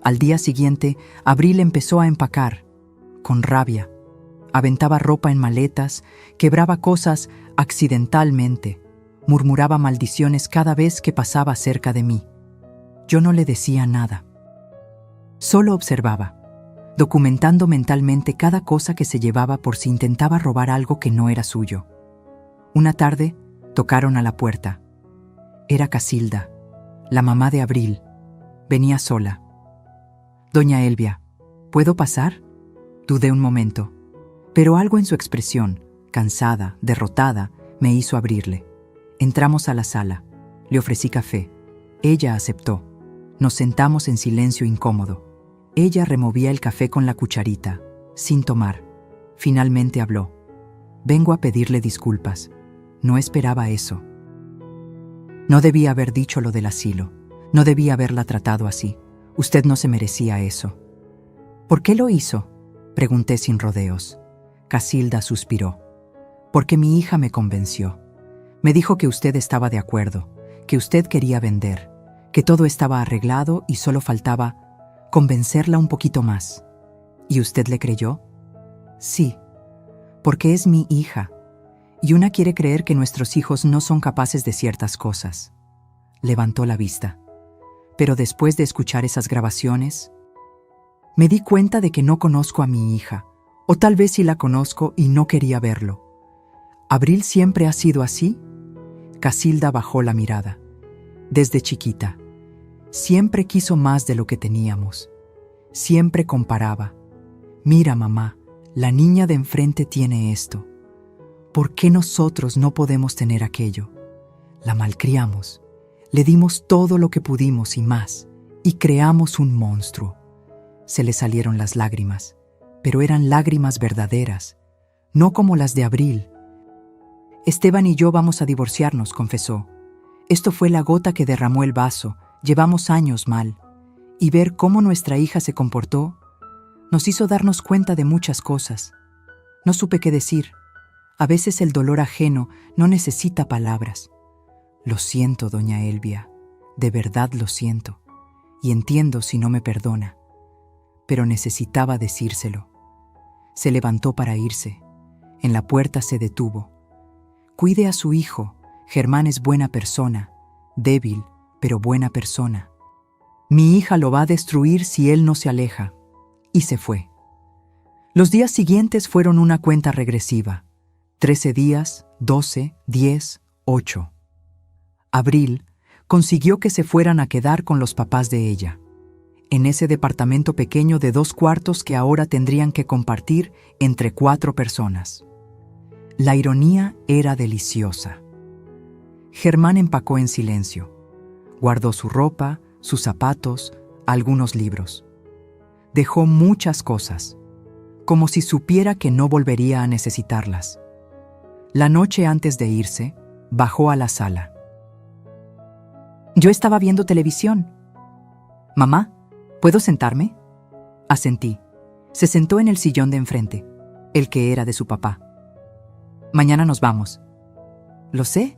Al día siguiente, Abril empezó a empacar, con rabia. Aventaba ropa en maletas, quebraba cosas accidentalmente, murmuraba maldiciones cada vez que pasaba cerca de mí. Yo no le decía nada. Solo observaba, documentando mentalmente cada cosa que se llevaba por si intentaba robar algo que no era suyo. Una tarde, tocaron a la puerta. Era Casilda, la mamá de Abril. Venía sola. «Doña Elvia, ¿puedo pasar?» Dudé un momento, pero algo en su expresión, cansada, derrotada, me hizo abrirle. Entramos a la sala. Le ofrecí café. Ella aceptó. Nos sentamos en silencio incómodo. Ella removía el café con la cucharita, sin tomar. Finalmente habló. «Vengo a pedirle disculpas. No esperaba eso. No debía haber dicho lo del asilo. No debía haberla tratado así. Usted no se merecía eso». «¿Por qué lo hizo?», pregunté sin rodeos. Casilda suspiró. «Porque mi hija me convenció. Me dijo que usted estaba de acuerdo, que usted quería vender, que todo estaba arreglado y solo faltaba convencerla un poquito más». «¿Y usted le creyó?». «Sí, porque es mi hija, y una quiere creer que nuestros hijos no son capaces de ciertas cosas». Levantó la vista. Pero después de escuchar esas grabaciones, me di cuenta de que no conozco a mi hija, o tal vez sí la conozco y no quería verlo. ¿Abril siempre ha sido así? Casilda bajó la mirada. Desde chiquita. Siempre quiso más de lo que teníamos. Siempre comparaba. «Mira, mamá, la niña de enfrente tiene esto. ¿Por qué nosotros no podemos tener aquello?». La malcriamos. Le dimos todo lo que pudimos y más, y creamos un monstruo. Se le salieron las lágrimas, pero eran lágrimas verdaderas, no como las de Abril. «Esteban y yo vamos a divorciarnos», confesó. «Esto fue la gota que derramó el vaso, llevamos años mal. y ver cómo nuestra hija se comportó nos hizo darnos cuenta de muchas cosas. No supe qué decir. A veces el dolor ajeno no necesita palabras. Lo siento, doña Elvia, de verdad lo siento, y entiendo si no me perdona, pero necesitaba decírselo. Se levantó para irse. En la puerta se detuvo. Cuide a su hijo. Germán es buena persona, débil, pero buena persona. Mi hija lo va a destruir si él no se aleja. Y se fue. Los días siguientes fueron una cuenta regresiva. 13 días, 12, 10, 8. Abril consiguió que se fueran a quedar con los papás de ella, en ese departamento pequeño de 2 cuartos que ahora tendrían que compartir entre 4 personas. La ironía era deliciosa. Germán empacó en silencio. Guardó su ropa, sus zapatos, algunos libros. Dejó muchas cosas, como si supiera que no volvería a necesitarlas. La noche antes de irse, bajó a la sala. Yo estaba viendo televisión. Mamá, ¿puedo sentarme? Asentí. Se sentó en el sillón de enfrente, el que era de su papá. Mañana nos vamos. Lo sé.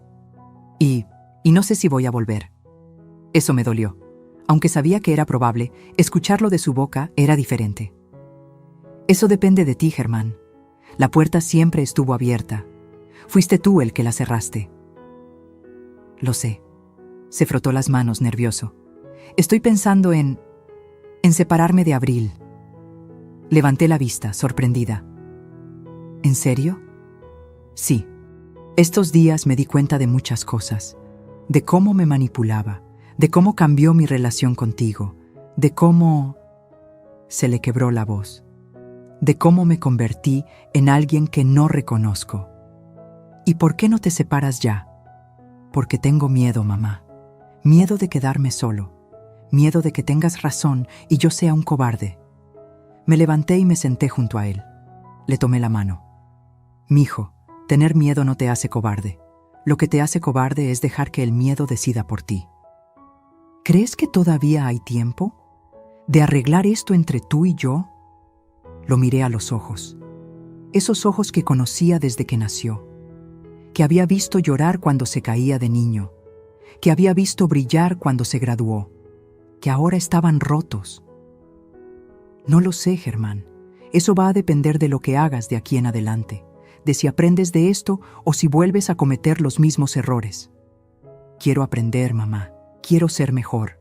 Y no sé si voy a volver. Eso me dolió. Aunque sabía que era probable, escucharlo de su boca era diferente. Eso depende de ti, Germán. La puerta siempre estuvo abierta. Fuiste tú el que la cerraste. Lo sé. Se frotó las manos, nervioso. Estoy pensando en separarme de Abril. Levanté la vista, sorprendida. ¿En serio? Sí. Estos días me di cuenta de muchas cosas. De cómo me manipulaba, de cómo cambió mi relación contigo, de cómo... Se le quebró la voz. De cómo me convertí en alguien que no reconozco. ¿Y por qué no te separas ya? Porque tengo miedo, mamá. Miedo de quedarme solo. Miedo de que tengas razón y yo sea un cobarde. Me levanté y me senté junto a él. Le tomé la mano. Mijo, tener miedo no te hace cobarde. Lo que te hace cobarde es dejar que el miedo decida por ti. ¿Crees que todavía hay tiempo de arreglar esto entre tú y yo? Lo miré a los ojos. Esos ojos que conocía desde que nació. Que había visto llorar cuando se caía de niño. Que había visto brillar cuando se graduó. Que ahora estaban rotos. No lo sé, Germán. Eso va a depender de lo que hagas de aquí en adelante, de si aprendes de esto o si vuelves a cometer los mismos errores. Quiero aprender, mamá. Quiero ser mejor.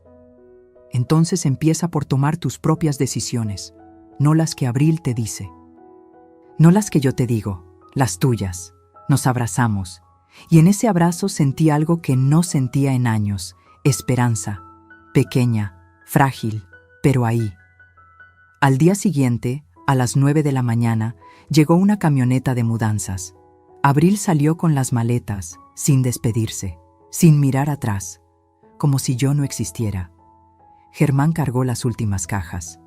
Entonces empieza por tomar tus propias decisiones, no las que Abril te dice. No las que yo te digo, las tuyas. Nos abrazamos, y en ese abrazo sentí algo que no sentía en años, esperanza, pequeña, frágil, pero ahí. Al día siguiente, a las 9 de la mañana, llegó una camioneta de mudanzas. Abril salió con las maletas, sin despedirse, sin mirar atrás, como si yo no existiera. Germán cargó las últimas cajas.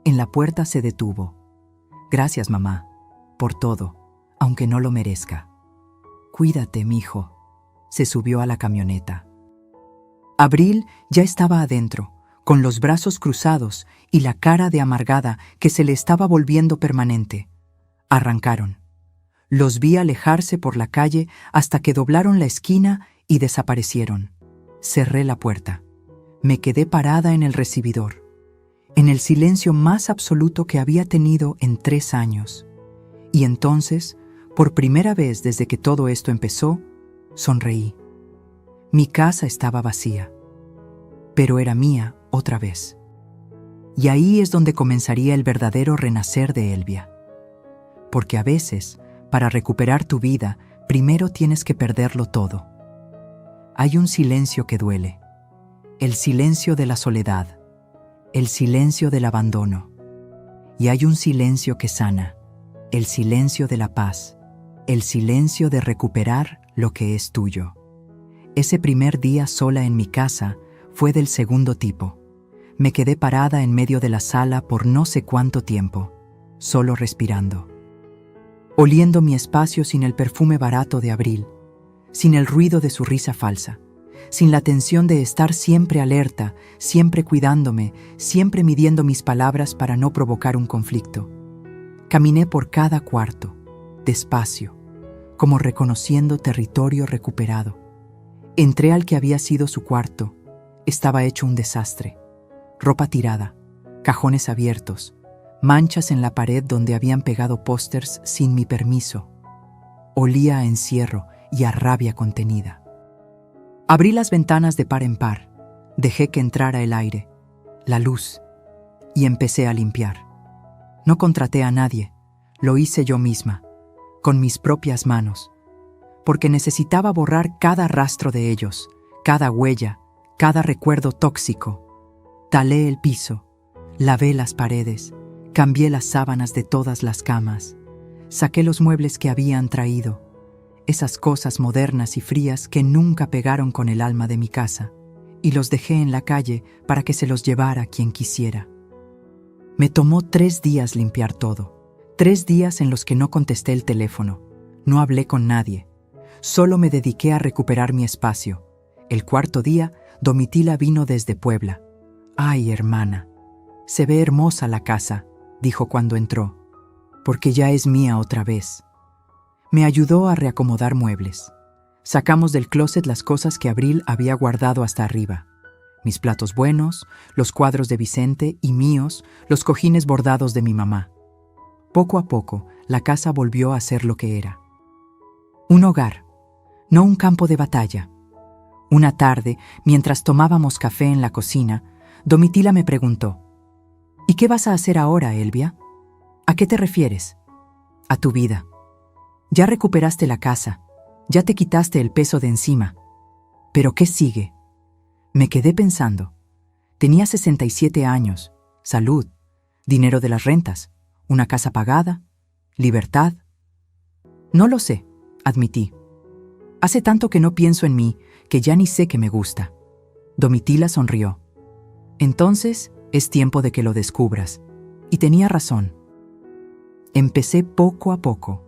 En la puerta se detuvo. Gracias, mamá, por todo, aunque no lo merezca. Cuídate, mijo. Se subió a la camioneta. Abril ya estaba adentro, con los brazos cruzados y la cara de amargada que se le estaba volviendo permanente. Arrancaron. Los vi alejarse por la calle hasta que doblaron la esquina y desaparecieron. Cerré la puerta. Me quedé parada en el recibidor, en el silencio más absoluto que había tenido en 3 años. Y entonces, por primera vez desde que todo esto empezó, sonreí. Mi casa estaba vacía, pero era mía otra vez. Y ahí es donde comenzaría el verdadero renacer de Elvia. Porque a veces, para recuperar tu vida, primero tienes que perderlo todo. Hay un silencio que duele. El silencio de la soledad. El silencio del abandono. Y hay un silencio que sana. El silencio de la paz. El silencio de recuperar lo que es tuyo. Ese primer día sola en mi casa fue del segundo tipo. Me quedé parada en medio de la sala por no sé cuánto tiempo, solo respirando. Oliendo mi espacio sin el perfume barato de Abril, sin el ruido de su risa falsa, sin la tensión de estar siempre alerta, siempre cuidándome, siempre midiendo mis palabras para no provocar un conflicto. Caminé por cada cuarto, despacio, como reconociendo territorio recuperado. Entré al que había sido su cuarto. Estaba hecho un desastre. Ropa tirada, cajones abiertos, manchas en la pared donde habían pegado pósters sin mi permiso. Olía a encierro y a rabia contenida. Abrí las ventanas de par en par, dejé que entrara el aire, la luz, y empecé a limpiar. No contraté a nadie, lo hice yo misma, con mis propias manos, porque necesitaba borrar cada rastro de ellos, cada huella, cada recuerdo tóxico. Talé el piso, lavé las paredes, cambié las sábanas de todas las camas, saqué los muebles que habían traído, esas cosas modernas y frías que nunca pegaron con el alma de mi casa, y los dejé en la calle para que se los llevara quien quisiera. Me tomó 3 días limpiar todo, 3 días en los que no contesté el teléfono, no hablé con nadie, solo me dediqué a recuperar mi espacio. El 4.º día, Domitila vino desde Puebla. «Ay, hermana, se ve hermosa la casa», dijo cuando entró, «porque ya es mía otra vez». Me ayudó a reacomodar muebles. Sacamos del closet las cosas que Abril había guardado hasta arriba. Mis platos buenos, los cuadros de Vicente y míos, los cojines bordados de mi mamá. Poco a poco, la casa volvió a ser lo que era. Un hogar, no un campo de batalla. Una tarde, mientras tomábamos café en la cocina, Domitila me preguntó: «¿Y qué vas a hacer ahora, Elvia? ¿A qué te refieres?» «A tu vida. Ya recuperaste la casa, ya te quitaste el peso de encima. ¿Pero qué sigue?». Me quedé pensando. Tenía 67 años, salud, dinero de las rentas, una casa pagada, libertad. «No lo sé», admití. «Hace tanto que no pienso en mí que ya ni sé qué me gusta». Domitila sonrió. «Entonces es tiempo de que lo descubras». Y tenía razón. Empecé poco a poco.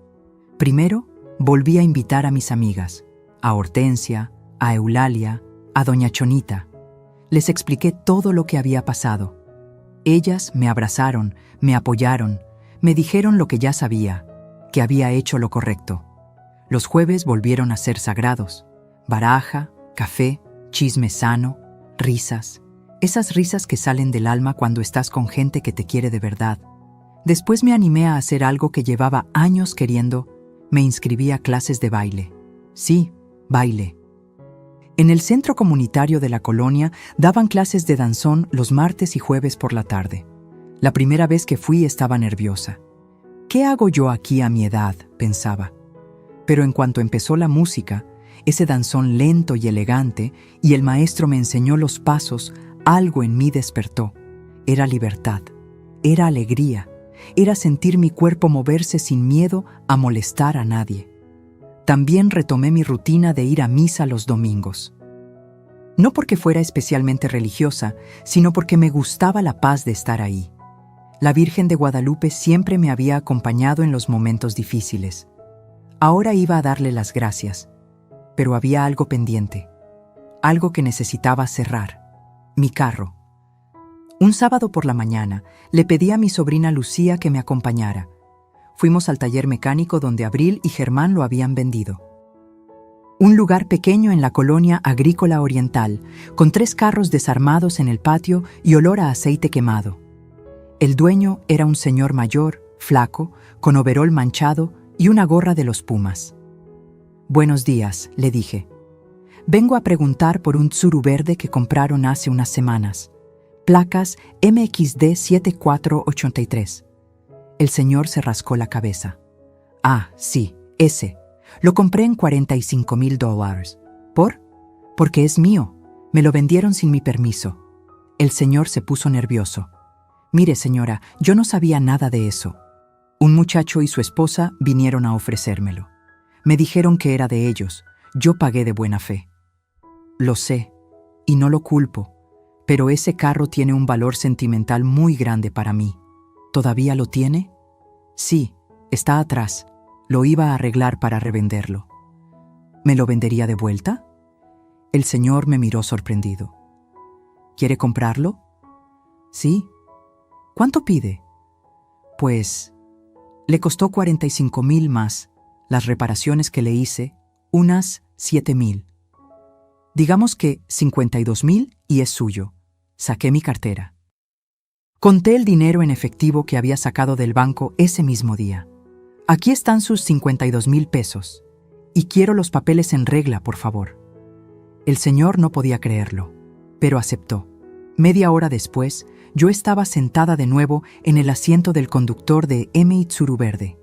Primero, volví a invitar a mis amigas, a Hortensia, a Eulalia, a doña Chonita. Les expliqué todo lo que había pasado. Ellas me abrazaron, me apoyaron, me dijeron lo que ya sabía, que había hecho lo correcto. Los jueves volvieron a ser sagrados. Baraja, café, chisme sano, risas. Esas risas que salen del alma cuando estás con gente que te quiere de verdad. Después me animé a hacer algo que llevaba años queriendo. Me inscribí a clases de baile. Sí, baile. En el centro comunitario de la colonia daban clases de danzón los martes y jueves por la tarde. La primera vez que fui estaba nerviosa. «¿Qué hago yo aquí a mi edad?», pensaba. Pero en cuanto empezó la música, ese danzón lento y elegante, y el maestro me enseñó los pasos, algo en mí despertó. Era libertad, era alegría, era sentir mi cuerpo moverse sin miedo a molestar a nadie. También retomé mi rutina de ir a misa los domingos. No porque fuera especialmente religiosa, sino porque me gustaba la paz de estar ahí. La Virgen de Guadalupe siempre me había acompañado en los momentos difíciles. Ahora iba a darle las gracias, pero había algo pendiente, algo que necesitaba cerrar: mi carro. Un sábado por la mañana le pedí a mi sobrina Lucía que me acompañara. Fuimos al taller mecánico donde Abril y Germán lo habían vendido. Un lugar pequeño en la colonia agrícola oriental, con 3 carros desarmados en el patio y olor a aceite quemado. El dueño era un señor mayor, flaco, con overol manchado y una gorra de los Pumas. «Buenos días», le dije. «Vengo a preguntar por un Tsuru verde que compraron hace unas semanas. Placas MXD 7483. El señor se rascó la cabeza. «Ah, sí, ese. Lo compré en $45,000. ¿Por? Porque es mío. Me lo vendieron sin mi permiso». El señor se puso nervioso. «Mire, señora, yo no sabía nada de eso. Un muchacho y su esposa vinieron a ofrecérmelo. Me dijeron que era de ellos. Yo pagué de buena fe». «Lo sé, y no lo culpo. Pero ese carro tiene un valor sentimental muy grande para mí». «¿Todavía lo tiene?» «Sí, está atrás. Lo iba a arreglar para revenderlo». «¿Me lo vendería de vuelta?» El señor me miró sorprendido. ¿Quiere comprarlo? Sí. ¿Cuánto pide? Pues, le costó 45,000 más las reparaciones que le hice, unas 7,000. Digamos que 52,000 y es suyo. Saqué mi cartera. Conté el dinero en efectivo que había sacado del banco ese mismo día. Aquí están sus 52,000 pesos. Y quiero los papeles en regla, por favor. El señor no podía creerlo, pero aceptó. Media hora después, yo estaba sentada de nuevo en el asiento del conductor de M. Itsuru Verde,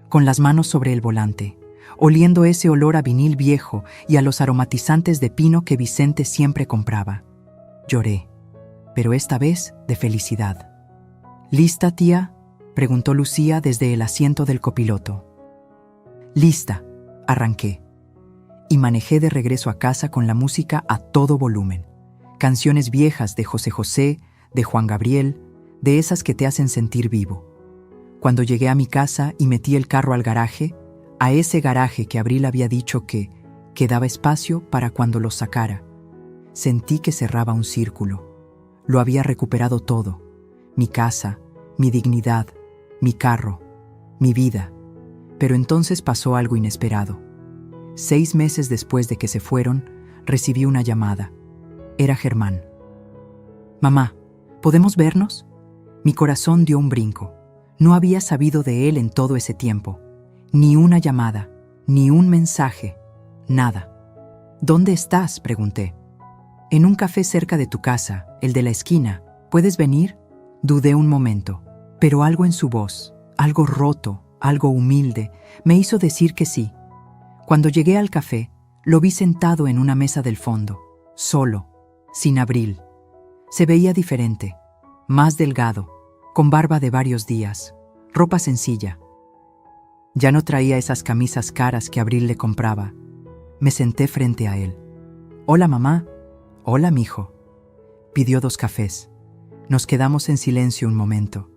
con las manos sobre el volante, oliendo ese olor a vinil viejo y a los aromatizantes de pino que Vicente siempre compraba. Lloré, pero esta vez de felicidad. ¿Lista, tía?, preguntó Lucía desde el asiento del copiloto. Lista, arranqué. Y manejé de regreso a casa con la música a todo volumen. Canciones viejas de José José, de Juan Gabriel, de esas que te hacen sentir vivo. Cuando llegué a mi casa y metí el carro al garaje, a ese garaje que Abril había dicho que quedaba espacio para cuando lo sacara, sentí que cerraba un círculo. Lo había recuperado todo: mi casa, mi dignidad, mi carro, mi vida. Pero entonces pasó algo inesperado. 6 meses después de que se fueron, recibí una llamada. Era Germán. Mamá, ¿podemos vernos? Mi corazón dio un brinco. No había sabido de él en todo ese tiempo. Ni una llamada, ni un mensaje, nada. ¿Dónde estás?, pregunté. En un café cerca de tu casa, el de la esquina. ¿Puedes venir? Dudé un momento, pero algo en su voz, algo roto, algo humilde, me hizo decir que sí. Cuando llegué al café, lo vi sentado en una mesa del fondo, solo, sin Abril. Se veía diferente, más delgado, con barba de varios días, ropa sencilla. Ya no traía esas camisas caras que Abril le compraba. Me senté frente a él. «Hola, mamá». «Hola, mijo». Pidió 2 cafés. Nos quedamos en silencio un momento.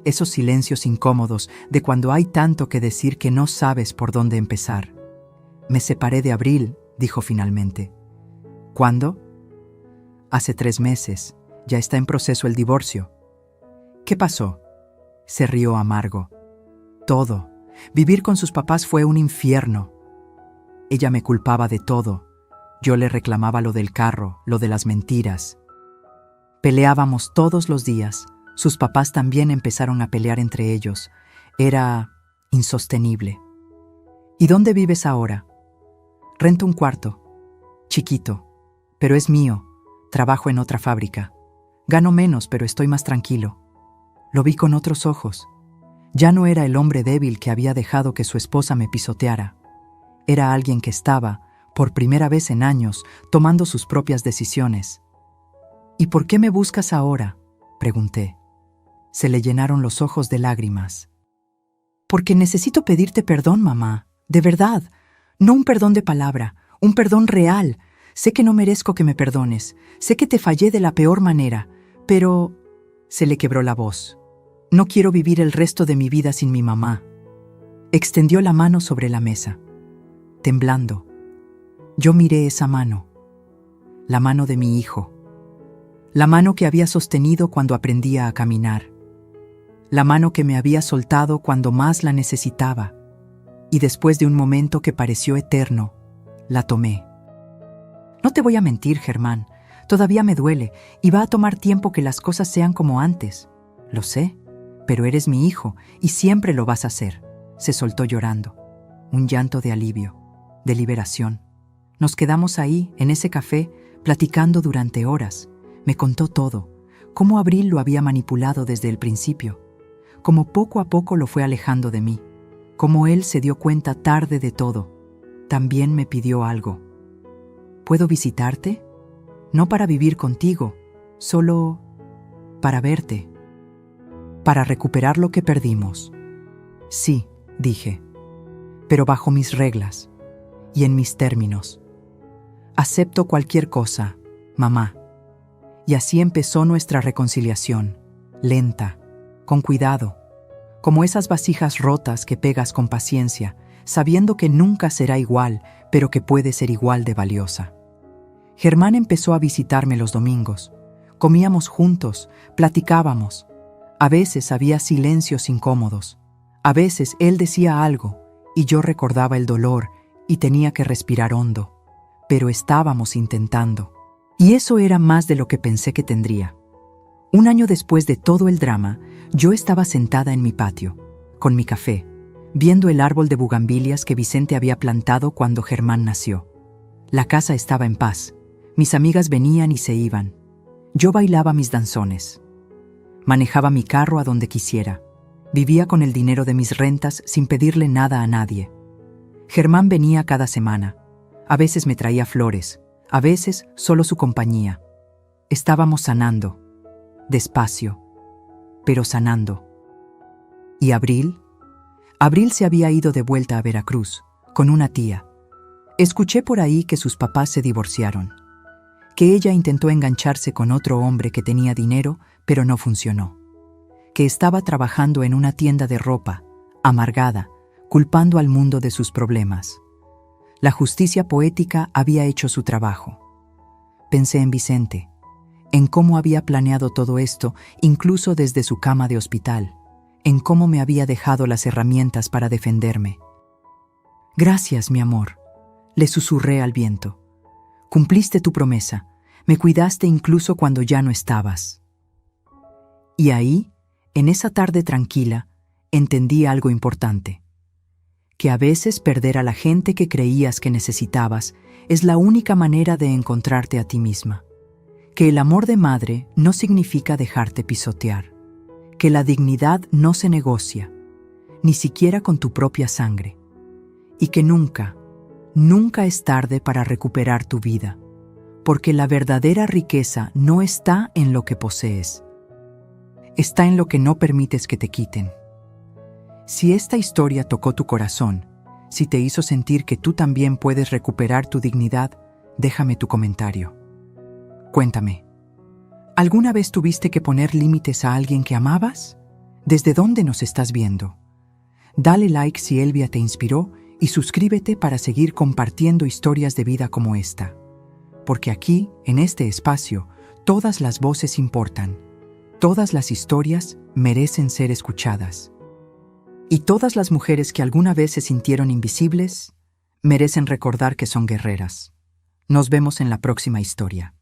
Esos silencios incómodos de cuando hay tanto que decir que no sabes por dónde empezar. «Me separé de Abril», dijo finalmente. «¿Cuándo?» «Hace 3 meses. Ya está en proceso el divorcio». «¿Qué pasó?» Se rió amargo. «Todo. Vivir con sus papás fue un infierno. Ella me culpaba de todo. Yo le reclamaba lo del carro, lo de las mentiras. Peleábamos todos los días. Sus papás también empezaron a pelear entre ellos. Era insostenible». «¿Y dónde vives ahora?» «Rento un cuarto. Chiquito. Pero es mío. Trabajo en otra fábrica. Gano menos, pero estoy más tranquilo». Lo vi con otros ojos. Ya no era el hombre débil que había dejado que su esposa me pisoteara. Era alguien que estaba, por primera vez en años, tomando sus propias decisiones. «¿Y por qué me buscas ahora?», pregunté. Se le llenaron los ojos de lágrimas. «Porque necesito pedirte perdón, mamá. De verdad. No un perdón de palabra, un perdón real. Sé que no merezco que me perdones. Sé que te fallé de la peor manera. Pero…» Se le quebró la voz. «No quiero vivir el resto de mi vida sin mi mamá». Extendió la mano sobre la mesa. Temblando, yo miré esa mano. La mano de mi hijo. La mano que había sostenido cuando aprendía a caminar. La mano que me había soltado cuando más la necesitaba. Y después de un momento que pareció eterno, la tomé. No te voy a mentir, Germán. Todavía me duele y va a tomar tiempo que las cosas sean como antes. Lo sé, pero eres mi hijo y siempre lo vas a hacer. Se soltó llorando. Un llanto de alivio, de liberación. Nos quedamos ahí, en ese café, platicando durante horas. Me contó todo, cómo Abril lo había manipulado desde el principio, cómo poco a poco lo fue alejando de mí, cómo él se dio cuenta tarde de todo. También me pidió algo. ¿Puedo visitarte? No para vivir contigo, solo para verte, para recuperar lo que perdimos. Sí, dije, pero bajo mis reglas y en mis términos. Acepto cualquier cosa, mamá. Y así empezó nuestra reconciliación, lenta, con cuidado, como esas vasijas rotas que pegas con paciencia, sabiendo que nunca será igual, pero que puede ser igual de valiosa. Germán empezó a visitarme los domingos. Comíamos juntos, platicábamos. A veces había silencios incómodos. A veces él decía algo y yo recordaba el dolor y tenía que respirar hondo. Pero estábamos intentando. Y eso era más de lo que pensé que tendría. Un año después de todo el drama, yo estaba sentada en mi patio, con mi café, viendo el árbol de bugambilias que Vicente había plantado cuando Germán nació. La casa estaba en paz. Mis amigas venían y se iban. Yo bailaba mis danzones. Manejaba mi carro a donde quisiera. Vivía con el dinero de mis rentas sin pedirle nada a nadie. Germán venía cada semana. A veces me traía flores, a veces solo su compañía. Estábamos sanando, despacio, pero sanando. ¿Y Abril? Abril se había ido de vuelta a Veracruz, con una tía. Escuché por ahí que sus papás se divorciaron, que ella intentó engancharse con otro hombre que tenía dinero, pero no funcionó, que estaba trabajando en una tienda de ropa, amargada, culpando al mundo de sus problemas. La justicia poética había hecho su trabajo. Pensé en Vicente, en cómo había planeado todo esto, incluso desde su cama de hospital, en cómo me había dejado las herramientas para defenderme. «Gracias, mi amor», le susurré al viento. «Cumpliste tu promesa, me cuidaste incluso cuando ya no estabas». Y ahí, en esa tarde tranquila, entendí algo importante. Que a veces perder a la gente que creías que necesitabas es la única manera de encontrarte a ti misma. Que el amor de madre no significa dejarte pisotear. Que la dignidad no se negocia, ni siquiera con tu propia sangre. Y que nunca, nunca es tarde para recuperar tu vida, porque la verdadera riqueza no está en lo que posees. Está en lo que no permites que te quiten. Si esta historia tocó tu corazón, si te hizo sentir que tú también puedes recuperar tu dignidad, déjame tu comentario. Cuéntame, ¿alguna vez tuviste que poner límites a alguien que amabas? ¿Desde dónde nos estás viendo? Dale like si Elvia te inspiró y suscríbete para seguir compartiendo historias de vida como esta. Porque aquí, en este espacio, todas las voces importan. Todas las historias merecen ser escuchadas. Y todas las mujeres que alguna vez se sintieron invisibles merecen recordar que son guerreras. Nos vemos en la próxima historia.